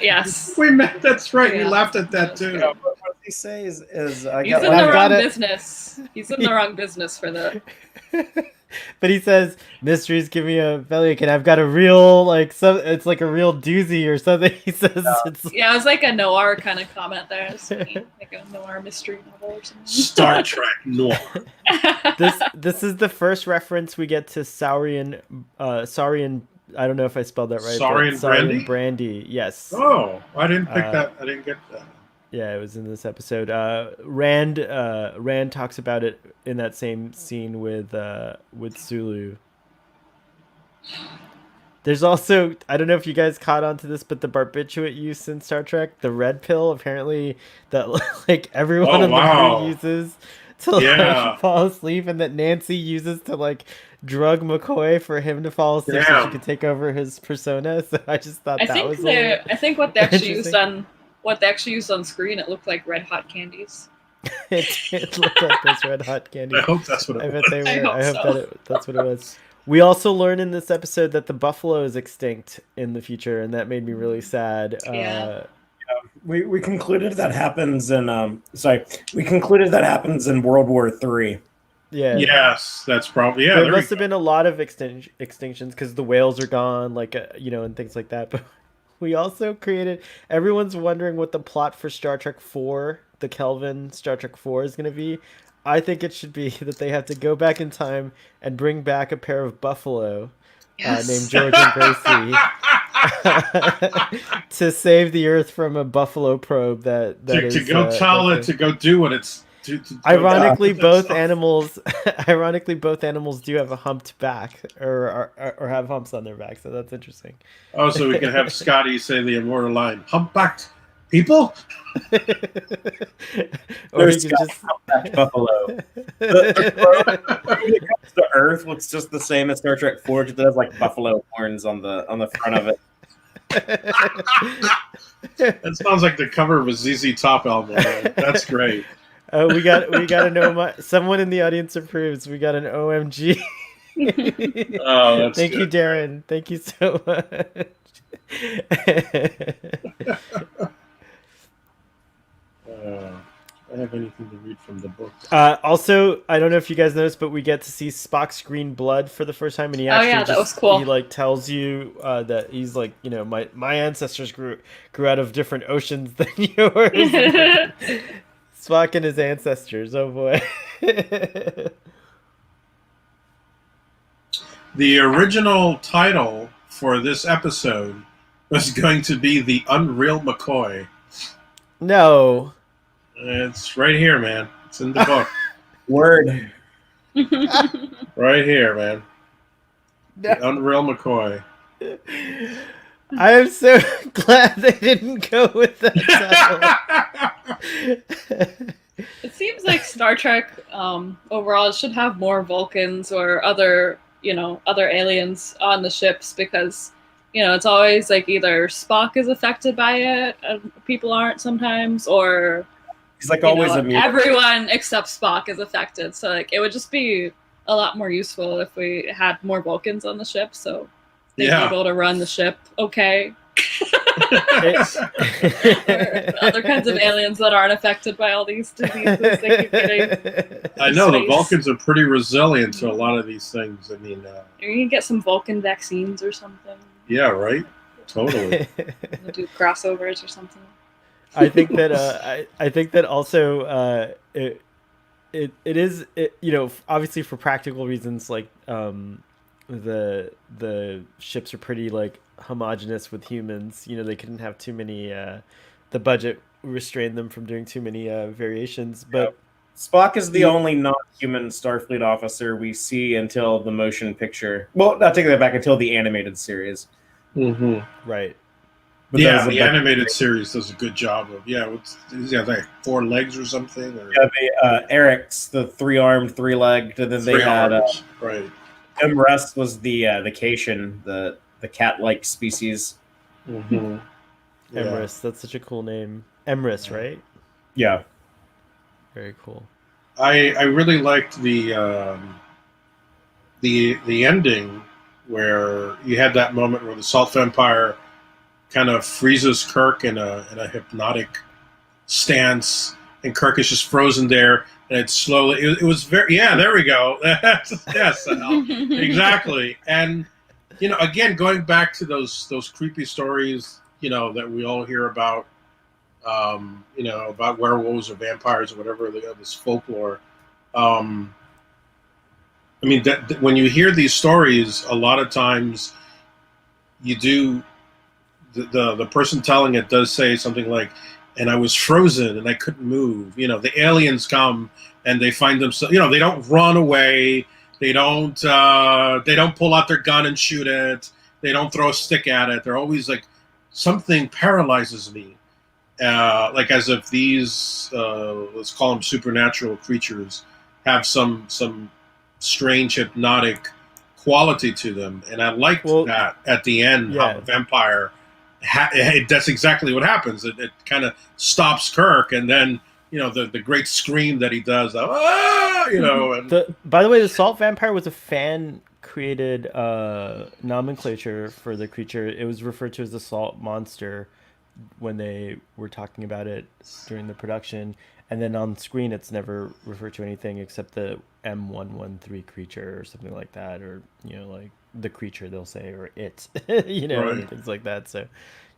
Yes. That's right. We laughed at that too. What he says is he's in the wrong business. He's in the wrong business for that. But he says mysteries give me a bellyache, and I've got a real it's like a real doozy or something. He says it was like a noir kind of comment there. It's like a noir mystery novel or something. Star Trek noir. This is the first reference we get to Saurian. I don't know if I spelled that right. Saurian Brandy. Yes. Oh, I didn't pick that. I didn't get that. Yeah, it was in this episode. Rand talks about it in that same scene with Sulu. There's also, I don't know if you guys caught on to this, but the barbiturate use in Star Trek, the red pill, apparently that like everyone in the crew uses to fall asleep, and that Nancy uses to like drug McCoy for him to fall asleep so she could take over his persona. So I just thought I think what they actually used on screen, it looked like red hot candies. it looked like those red hot candies. I hope that's what it was. I bet they were. I hope that's what it was. We also learned in this episode that the buffalo is extinct in the future, and that made me really sad. We concluded that happens in we concluded that happens in World War III. Yeah. Yes, that's probably There must have been a lot of extinctions because the whales are gone, like and things like that. But we also created. Everyone's wondering what the plot for Star Trek 4, the Kelvin Star Trek 4, is going to be. I think it should be that they have to go back in time and bring back a pair of buffalo named George and Gracie to save the Earth from a buffalo probe to go tell it to go do what it's. Ironically, both animals do have a humped back or have humps on their back, so that's interesting. Oh, so we can have Scotty say the immortal line, "Humpbacked people." Or he can just humpbacked buffalo. The Earth looks just the same as Star Trek 4, just has like buffalo horns on the front of it. That sounds like the cover of a ZZ Top album. Man. That's great. We got an someone in the audience approves. We got an OMG. Oh, that's Thank good. you, Darren. Thank you so much. I have anything to read from the book. Also, I don't know if you guys noticed, but we get to see Spock's green blood for the first time, and he actually that was cool. He like tells you that he's like, my ancestors grew out of different oceans than yours. Spock and his ancestors. Oh boy. The original title for this episode was going to be The Unreal McCoy. No. It's right here, man. It's in the book. Word. Right here, man. The Unreal McCoy. I am so glad they didn't go with that title. It seems like Star Trek overall should have more Vulcans or other aliens on the ships, because it's always like either Spock is affected by it, people aren't sometimes, or he's like always a mutant. Everyone except Spock is affected. So like it would just be a lot more useful if we had more Vulcans on the ship, so they'd be able to run the ship okay. Other kinds of aliens that aren't affected by all these diseases they keep getting. I know the Vulcans are pretty resilient to a lot of these things. I mean, you can get some Vulcan vaccines or something. Yeah, right. Totally. Do crossovers or something. I think that I think that also it is obviously for practical reasons, like the ships are pretty like homogenous with humans. They couldn't have too many. The budget restrained them from doing too many variations. But Spock is the only non-human Starfleet officer we see until the motion picture. Well, not taking that back, until the animated series. Mm-hmm. Right. But the animated series does a good job of he's got like 4 legs or something. Or... Yeah, Eric's the 3-armed, 3-legged, and then they had right. Emrys was the Cation, the cat-like species. Mm-hmm. Yeah. Emrys, that's such a cool name. Emrys, right? Yeah. Very cool. I really liked the ending where you had that moment where the Salt Vampire kind of freezes Kirk in a hypnotic stance, and Kirk is just frozen there, and it's slowly. It was very there we go. Yes, exactly. And again, going back to those creepy stories, that we all hear about, about werewolves or vampires or whatever, this folklore. I mean, that when you hear these stories, a lot of times you do. The person telling it does say something like, "And I was frozen and I couldn't move." The aliens come and they find themselves. They don't run away. They don't pull out their gun and shoot it. They don't throw a stick at it. They're always like, something paralyzes me, like as if these let's call them supernatural creatures have some strange hypnotic quality to them. And I liked that at the end, how the vampire. That's exactly what happens. It kind of stops Kirk, and then the great scream that he does. And by the way, the Salt Vampire was a fan created nomenclature for the creature. It was referred to as the Salt Monster, when they were talking about it during the production, and then on screen it's never referred to anything except the M113 creature or something like that, or like the creature they'll say, or it, and Right. things like that. So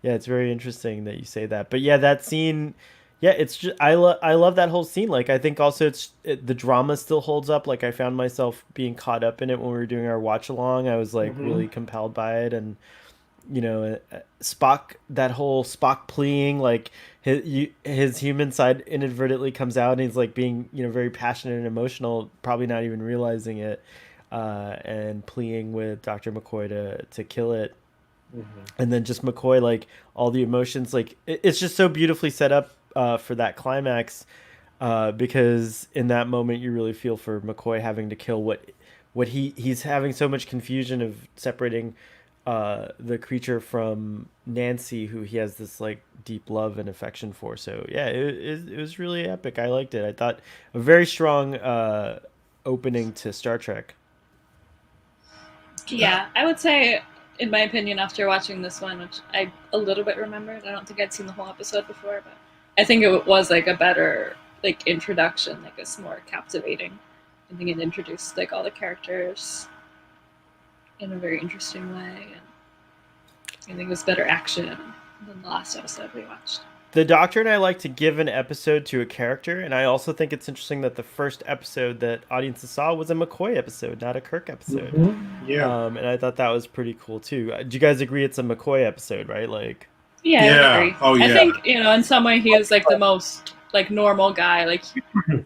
yeah, it's very interesting that you say that. But yeah, that scene, yeah, it's just I love that whole scene. Like I think also the drama still holds up. Like I found myself being caught up in it when we were doing our watch along. I was like Mm-hmm. really compelled by it, and Spock, that whole Spock pleading, like his human side inadvertently comes out, and he's like being very passionate and emotional, probably not even realizing it, and pleading with Dr. McCoy to kill it. Mm-hmm. And then just McCoy, like all the emotions, like it's just so beautifully set up for that climax, because in that moment you really feel for McCoy having to kill what he's having so much confusion of separating the creature from Nancy, who he has this like deep love and affection for. So yeah, it was really epic. I liked it. I thought a very strong opening to Star Trek. Yeah, I would say, in my opinion, after watching this one, which I a little bit remembered, I don't think I'd seen the whole episode before, but I think it was like a better like introduction, like it's more captivating. I think it introduced like all the characters in a very interesting way, and I think it was better action than the last episode we watched. The Doctor and I like to give an episode to a character, and I also think it's interesting that the first episode that audiences saw was a McCoy episode, not a Kirk episode. Mm-hmm. Yeah. And I thought that was pretty cool too. Do you guys agree it's a McCoy episode, right? Like, Yeah, I would Yeah. agree. Oh, I yeah. think in some way he is like the most like normal guy, like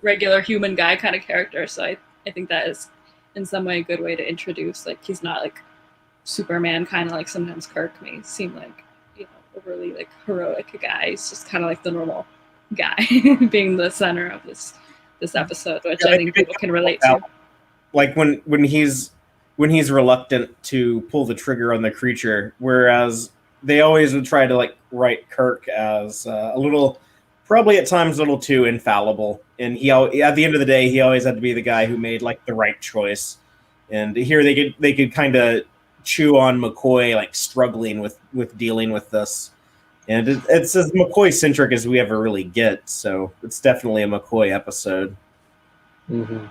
regular human guy kind of character. So I think that is in some way a good way to introduce like he's not like Superman kind of like sometimes Kirk may seem like a really like heroic guy. He's just kind of like the normal guy being the center of this episode, which I think people can relate to. Like when he's reluctant to pull the trigger on the creature, whereas they always would try to like write Kirk as a little, probably at times a little too infallible, and at the end of the day he always had to be the guy who made like the right choice. And here they could kind of chew on McCoy like struggling with dealing with this, and it's as McCoy centric as we ever really get. So it's definitely a McCoy episode. Mm-hmm.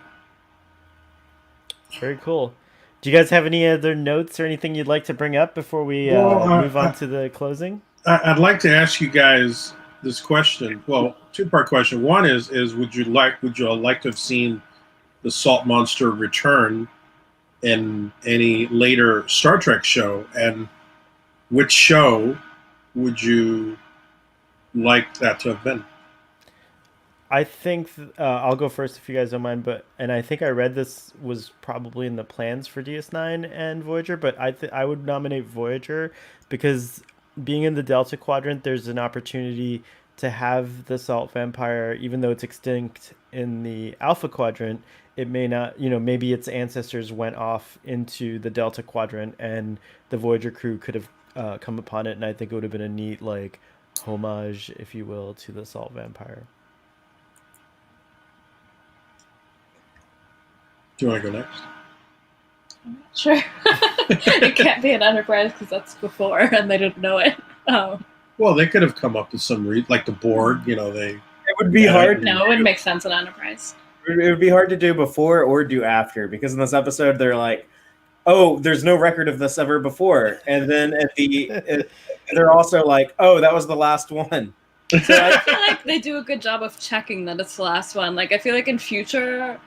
very cool. Do you guys have any other notes or anything you'd like to bring up before we move on to the closing? I'd like to ask you guys this question. Well, two-part question. One is would you like to have seen the salt monster return in any later Star Trek show, and which show would you like that to have been? I think I'll go first if you guys don't mind, and I think I read this was probably in the plans for DS9 and Voyager, but I would nominate Voyager because being in the Delta Quadrant, there's an opportunity to have the salt vampire, even though it's extinct in the Alpha Quadrant. It may not, maybe its ancestors went off into the Delta Quadrant, and the Voyager crew could have come upon it, and I think it would have been a neat like homage, if you will, to the salt vampire. Do you want to go next? Sure. It can't be an Enterprise because that's before and they didn't know it. Well, they could have come up with some like the Borg. They. It would be hard. No, it wouldn't make sense in Enterprise. It would be hard to do before or do after, because in this episode they're like, "Oh, there's no record of this ever before," and then they're also like, "Oh, that was the last one." So I feel like they do a good job of checking that it's the last one. Like I feel like in future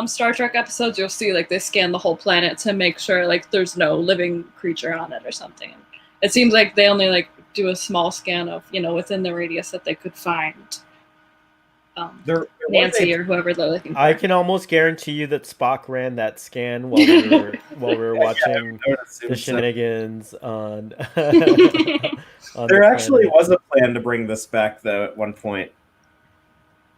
Star Trek episodes, you'll see like they scan the whole planet to make sure like there's no living creature on it or something. It seems like they only like do a small scan of within the radius that they could find There Nancy or whoever they're looking for. I can almost guarantee you that Spock ran that scan while we were watching the shenanigans on. On there actually planet. was a plan to bring this back, though. At one point,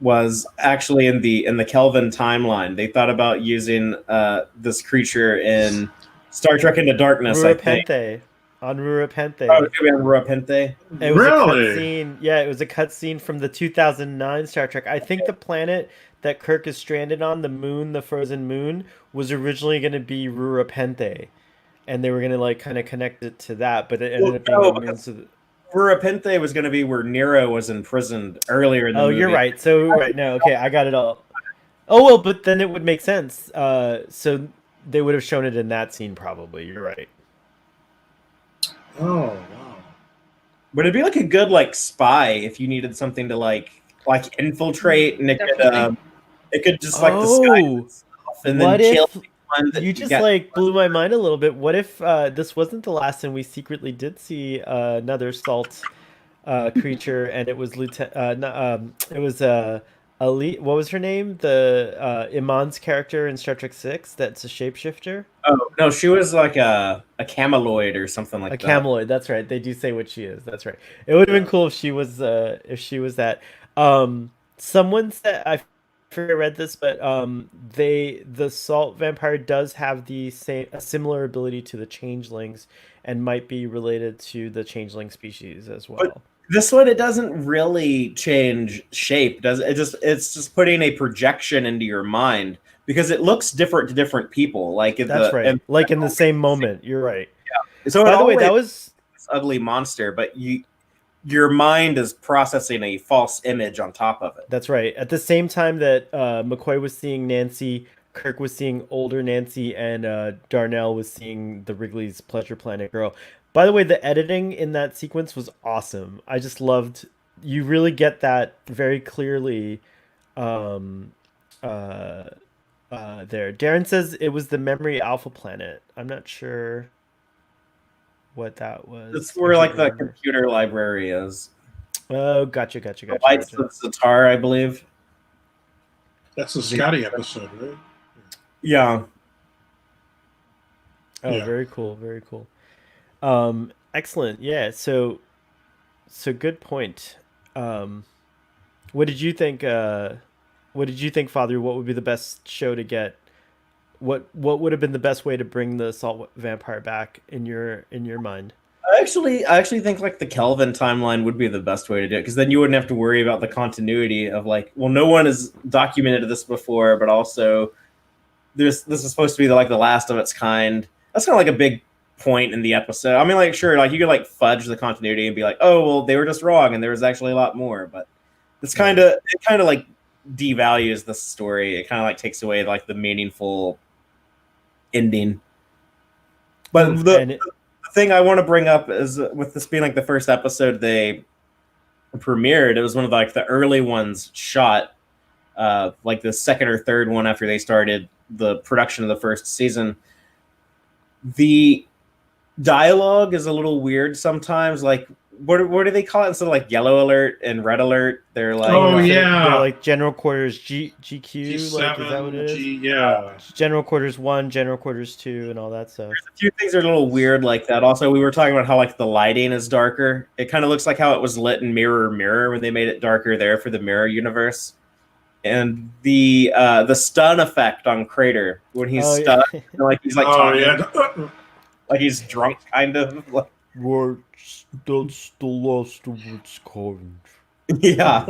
was actually in the Kelvin timeline. They thought about using this creature in Star Trek Into Darkness. I think. On Rurapente. Oh, it was Rurapente. It was Really? a cutscene. Yeah, it was a cutscene from the 2009 Star Trek. I think the planet that Kirk is stranded on, the moon, the frozen moon, was originally going to be Rurapente, and they were going to like kind of connect it to that, but it ended up being the moon. So Virapente was going to be where Nero was imprisoned earlier in the Oh, movie. you're right. So right now, okay, I got it all. Oh well, but then it would make sense. So they would have shown it in that scene, probably. You're right. Oh wow. But it'd be like a good like spy if you needed something to like infiltrate, and Definitely. it could just like disguise Oh, itself and then what kill if anyone that you you just got. like blew my mind a little bit? What if this wasn't the last, and we secretly did see another salt creature, and it was Lieutenant. It was Ali. What was her name? The Iman's character in Star Trek Six. That's a shapeshifter. Oh no, she was like a cameloid or something A like that. cameloid. That's right. They do say what she is. That's right. It would have been Yeah. cool if she was that. Someone said I forget I read this, but the salt vampire does have a similar ability to the changelings, and might be related to the changeling species as But well. this one, it doesn't really change shape, does it? It's just putting a projection into your mind because it looks different to different people. Like in That's the right. and Like in the same moment. You're right. so it By the way, always that was this ugly monster, but your mind is processing a false image on top of it. That's right. At the same time that McCoy was seeing Nancy, Kirk was seeing older Nancy, and Darnell was seeing the Wrigley's Pleasure Planet girl. By the way, the editing in that sequence was awesome. I just loved. You really get that very clearly. Um, uh, there. Darren says it was the Memory Alpha Planet. I'm not sure what that It's was. I where can't like the remember. computer library is. Oh, gotcha, gotcha, The gotcha, lights gotcha. of Zatar, I believe. That's the Scotty episode, right? Yeah. Oh, Yeah. very cool, very cool. Excellent. Yeah. So good point. Um, what did you think? What did you think, Father? What would be the best show to get? What would have been the best way to bring the salt vampire back in your mind? I actually think like the Kelvin timeline would be the best way to do it because then you wouldn't have to worry about the continuity of like, well, no one has documented this before, but also this is supposed to be the last of its kind. That's kind of like a big point in the episode. I mean, like sure, like you could like fudge the continuity and be like, oh well, they were just wrong, and there was actually a lot more. But it kind of like devalues the story. It kind of like takes away like the meaningful ending. But And it, the thing I want to bring up is with this being like the first episode they premiered, it was one of like the early ones shot, like the second or third one after they started the production of the first season. The dialogue is a little weird sometimes. Like, what do they call it instead of like yellow alert and red alert? They're like, Oh, they're yeah. like General Quarters GQ. Like, is that what G7, it is? G, yeah. General Quarters 1, General Quarters 2, and all that stuff. a few things are a little weird like that. Also, we were talking about how like the lighting is darker. It kind of looks like how it was lit in Mirror Mirror when they made it darker there for the Mirror universe. And the stun effect on Crater when he's Oh yeah. stunned, like he's like Oh, talking, yeah. like he's drunk, kind of. Like, Words, that's the last of its kind. yeah.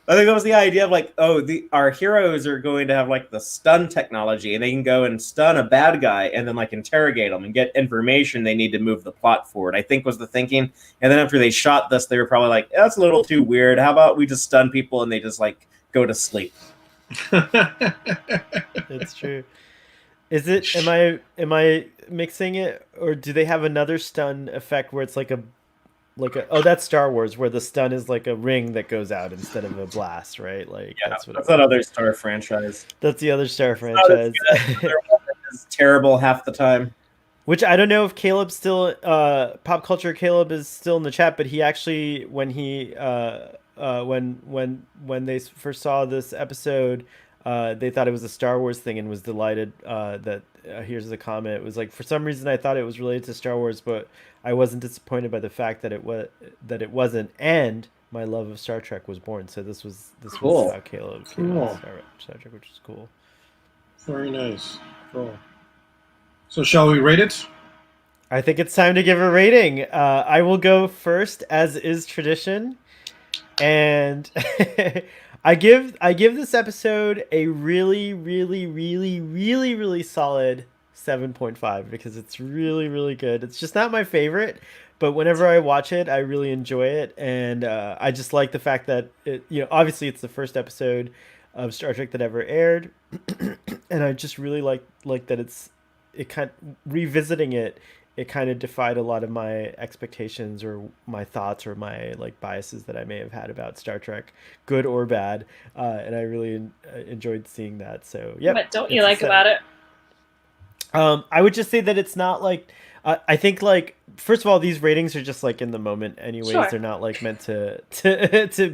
I think that was the idea of like, oh, our heroes are going to have like the stun technology, and they can go and stun a bad guy, and then like interrogate them and get information they need to move the plot forward. I think was the thinking. And then after they shot this, they were probably like, that's a little too weird. How about we just stun people and they just like go to sleep? It's true. Is it? Am I mixing it, or do they have another stun effect where it's like a oh, that's Star Wars, where the stun is like a ring that goes out instead of a blast, right? Like Yeah, that's what that's that other Star franchise. that's the other Star Not as franchise. good. Their weapon is terrible half the time. Which I don't know if Caleb's still pop culture Caleb is still in the chat, but he actually when he when they first saw this episode, they thought it was a Star Wars thing and was delighted that here's the comment. It was like, for some reason I thought it was related to Star Wars, but I wasn't disappointed by the fact that it wasn't, and my love of Star Trek was born. So this was Cool. about Caleb. Cool. Star Trek, which is cool. Very nice. Cool. So shall we rate it? I think it's time to give a rating. I will go first, as is tradition, and I give this episode a really, really, really, really, really solid 7.5 because it's really, really good. It's just not my favorite, but whenever I watch it, I really enjoy it, and I just like the fact that obviously it's the first episode of Star Trek that ever aired, and I just really like that it kind of, revisiting it. It kind of defied a lot of my expectations or my thoughts or my like biases that I may have had about Star Trek, good or bad, and I really enjoyed seeing that. So yeah. What don't you like about it? I would just say that it's not like I think like first of all these ratings are just like in the moment anyways. Sure. They're not like meant to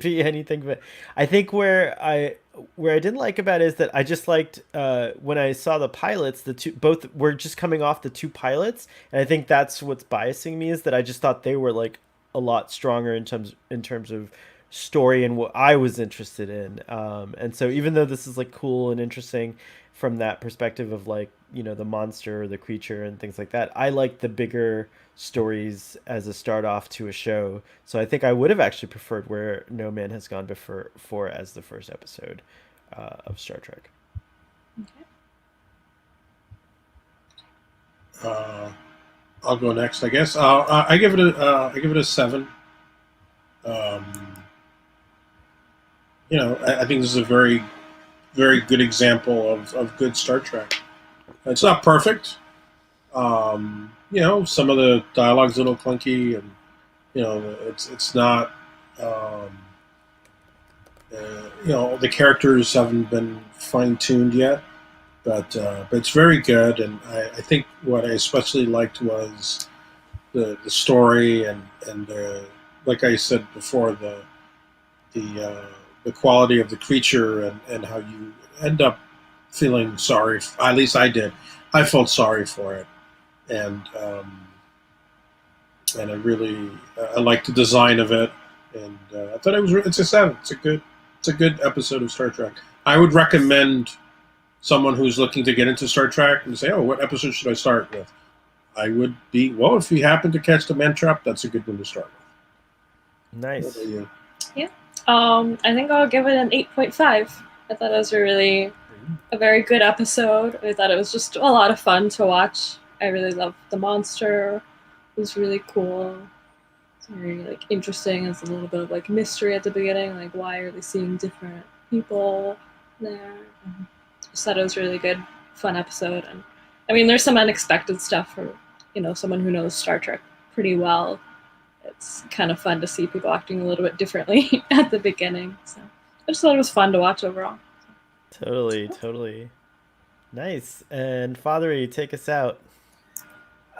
be anything. But I think where I didn't like about it is that I just liked when I saw the pilots, the two both were just coming off the two pilots, and I think that's what's biasing me is that I just thought they were like a lot stronger in terms of story and what I was interested in. And so even though this is like cool and interesting from that perspective of like the monster or the creature and things like that, I like the bigger stories as a start off to a show. So I think I would have actually preferred Where No Man Has Gone Before as the first episode of Star Trek. Okay. I'll go next, I guess. I give it a 7. I think this is a very, very good example of good Star Trek. It's not perfect. Some of the dialogue's a little clunky, and it's not. The characters haven't been fine tuned yet, but it's very good. And I think what I especially liked was the story and like I said before, the quality of the creature and how you end up feeling sorry. At least I did. I felt sorry for it, and I really I liked the design of it, and I thought it's a 7. It's a good episode of Star Trek. I would recommend someone who's looking to get into Star Trek and say, "Oh, what episode should I start with?" I would be if you happen to catch the Man Trap, that's a good one to start with. Nice. What about you? Yeah. I think I'll give it an 8.5. I thought it was a very good episode. I thought it was just a lot of fun to watch. I really loved the monster. It was really cool. It's very interesting. It's a little bit of mystery at the beginning, why are they seeing different people there? Just thought it was a really good, fun episode. And I mean, there's some unexpected stuff for someone who knows Star Trek pretty well. It's kind of fun to see people acting a little bit differently at the beginning. So I just thought it was fun to watch overall. Totally. Nice. And Fathery, take us out.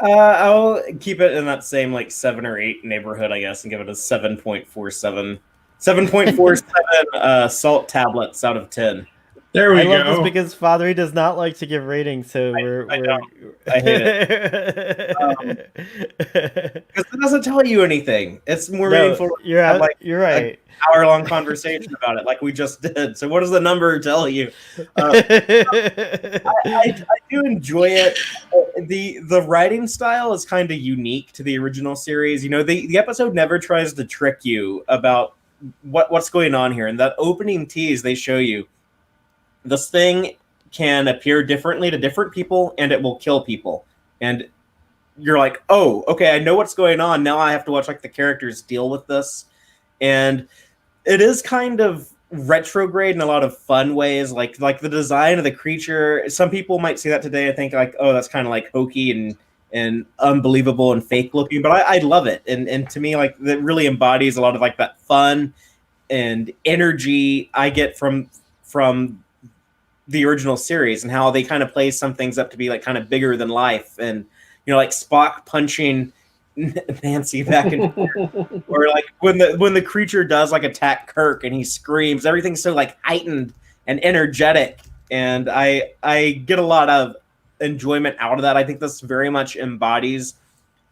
I'll keep it in that same 7 or 8 neighborhood, I guess, and give it a 7.47. 7.47 salt tablets out of 10. There we I go. love this because Fathery does not like to give ratings, so I hate it. Because it doesn't tell you anything. It's more meaningful. You're right. Hour-long conversation about it, like we just did. So, what does the number tell you? I do enjoy it. The writing style is kind of unique to the original series. The episode never tries to trick you about what's going on here. In that opening tease, they show you this thing can appear differently to different people, and it will kill people. And you're like, oh, okay, I know what's going on. Now I have to watch the characters deal with this. And it is kind of retrograde in a lot of fun ways, like the design of the creature. Some people might see that today and think oh, that's kind of hokey and unbelievable and fake looking, but I love it. And to me, that really embodies a lot of that fun and energy I get from the original series, and how they kind of play some things up to be kind of bigger than life, and Spock punching Nancy back and forth, or when the creature does attack Kirk and he screams, everything's so heightened and energetic, and I get a lot of enjoyment out of that. I think this very much embodies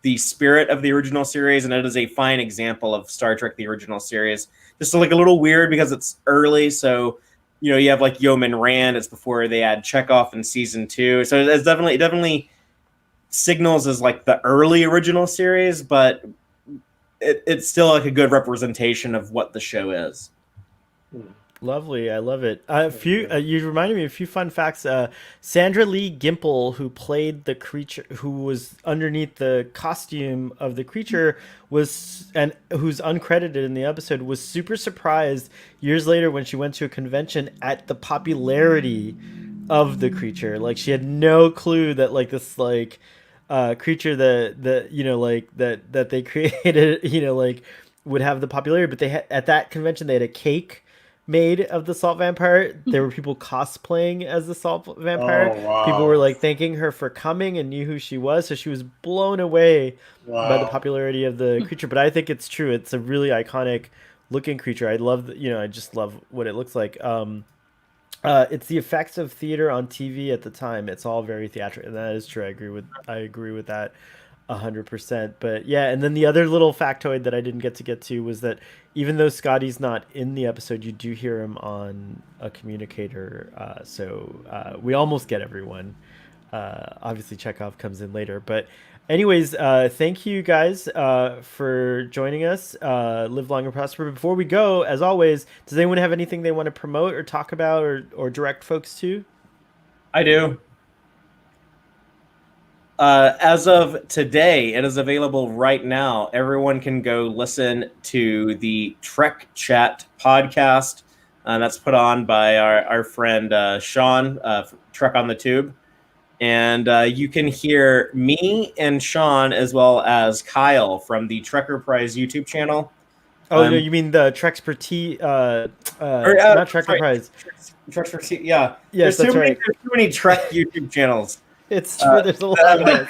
the spirit of the original series, and it is a fine example of Star Trek the original series. Just a little weird because it's early, so you have Yeoman Rand. It's before they had Chekhov in season 2, so it definitely signals as the early original series, but it's still a good representation of what the show is. Lovely, I love it. You reminded me of a few fun facts. Sandra Lee Gimple, who played the creature, who was underneath the costume of the creature, was and who's uncredited in the episode, was super surprised years later when she went to a convention at the popularity of the creature. Like she had no clue that like this like creature that you know like that they created like would have the popularity. But they had at that convention they had a cake made of the salt vampire. There were people cosplaying as the salt vampire. Oh, wow. People were like thanking her for coming and knew who she was, so she was blown away by the Wow. popularity of the creature. But I think it's true. It's a really iconic looking creature. I love I just love what it looks like. It's the effects of theater on TV at the time. It's all very theatrical, and that is true. I agree with that 100%. But yeah, and then the other little factoid that I didn't get to was that even though Scotty's not in the episode, you do hear him on a communicator. So we almost get everyone. Obviously, Chekhov comes in later, but anyways, thank you guys for joining us. Live long and prosper. Before we go, as always, does anyone have anything they want to promote or talk about or direct folks to? I do. As of today, it is available right now. Everyone can go listen to the Trek Chat podcast. That's put on by our friend Sean, Trek on the Tube. And you can hear me and Sean as well as Kyle from the Trekker Prize YouTube channel. Oh, no, you mean the Trexpertise, not Trekker Prize. Trexpertise, yeah. Yes, there's that's right. There's too many Trek YouTube channels. It's true. There's a lot of it.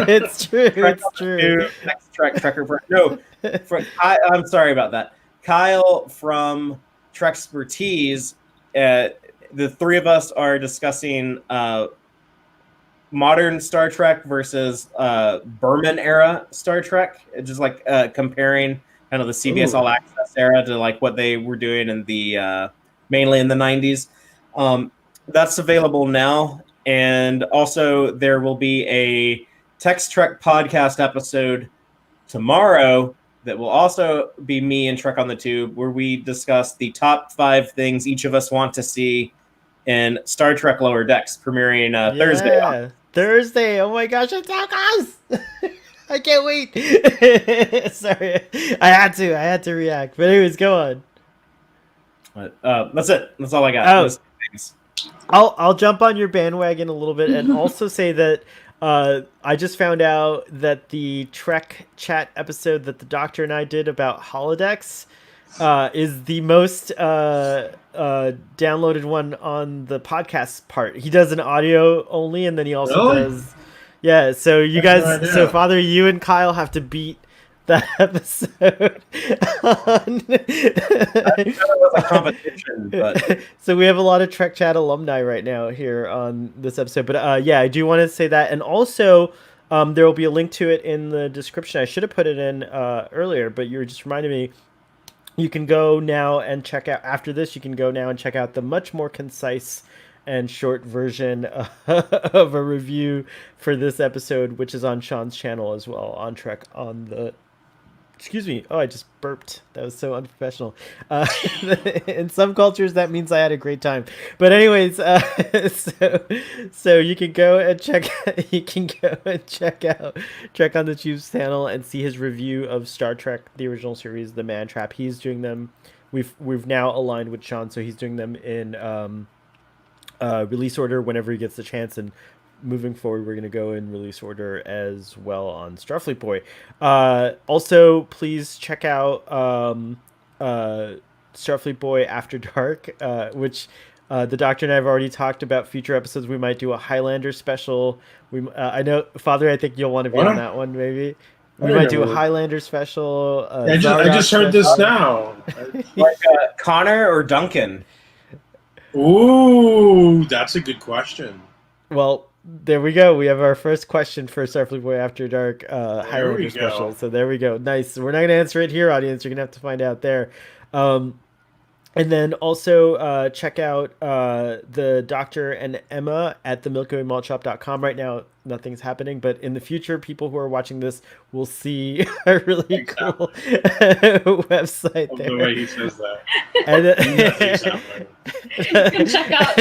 It's true. It's true. Next Trekker Prize. No, I'm sorry about that. Kyle from Trexpertise, the three of us are discussing modern Star Trek versus Berman era Star Trek, just like comparing kind of the CBS All Access era to like what they were doing in the mainly in the 90s. That's available now, and also there will be a Text Trek podcast episode tomorrow that will also be me and Trek on the Tube, where we discuss the top 5 things each of us want to see in Star Trek Lower Decks, premiering Thursday. Thursday. Oh my gosh, it's so close. I can't wait. Sorry, I had to react. But anyways, go on. That's it. That's all I got. I'll jump on your bandwagon a little bit and also say that I just found out that the Trek Chat episode that the Doctor and I did about holodecks is the most downloaded one on the podcast part. He does an audio only, and then he also does. Yeah, so you guys, so Father, you and Kyle have to beat that episode. A competition, but so we have a lot of Trek Chat alumni right now here on this episode. But yeah, I do want to say that, and also there will be a link to it in the description. I should have put it in earlier, but you were just reminding me. You can go now and check out, after this, you can go now and check out the much more concise and short version of a review for this episode, which is on Sean's channel as well, on Trek on the... Excuse me. Oh, I just burped. That was so unprofessional. In some cultures, that means I had a great time. But anyways, so you can go and check out Trek on the Tube's channel and see his review of Star Trek, the original series, The Man Trap. He's doing them. We've now aligned with Sean, so he's doing them in release order whenever he gets the chance, and moving forward, we're going to go in release order as well on Starfleet Boy. Also, please check out Starfleet Boy After Dark, which the Doctor and I have already talked about future episodes. We might do a Highlander special. I know, Father, I think you'll want to be on that one, maybe. We might do a Highlander special. I just heard this now. Like Connor or Duncan? Ooh, that's a good question. Well, there we go. We have our first question for Starfleet Boy After Dark Highlander special. So there we go. Nice. We're not going to answer it here, audience. You're going to have to find out there. And then also check out the Doctor and Emma at the milkywaymaltshop.com. Right now, nothing's happening, but in the future, people who are watching this will see a really cool website Of there. the way he says that. And You can check out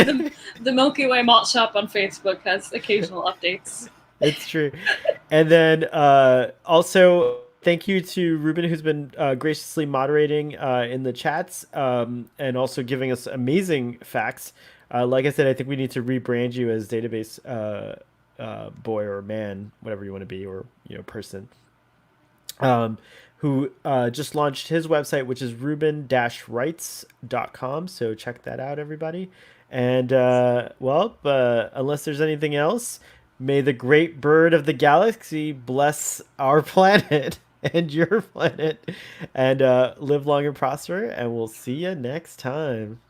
the Milky Way Malt Shop on Facebook, has occasional updates. It's true. And then also thank you to Ruben, who's been graciously moderating in the chats and also giving us amazing facts. Like I said, I think we need to rebrand you as database boy or man, whatever you want to be, or person. Who just launched his website, which is ruben-rights.com. So check that out, everybody. And unless there's anything else, may the great bird of the galaxy bless our planet and your planet, and live long and prosper. And we'll see you next time.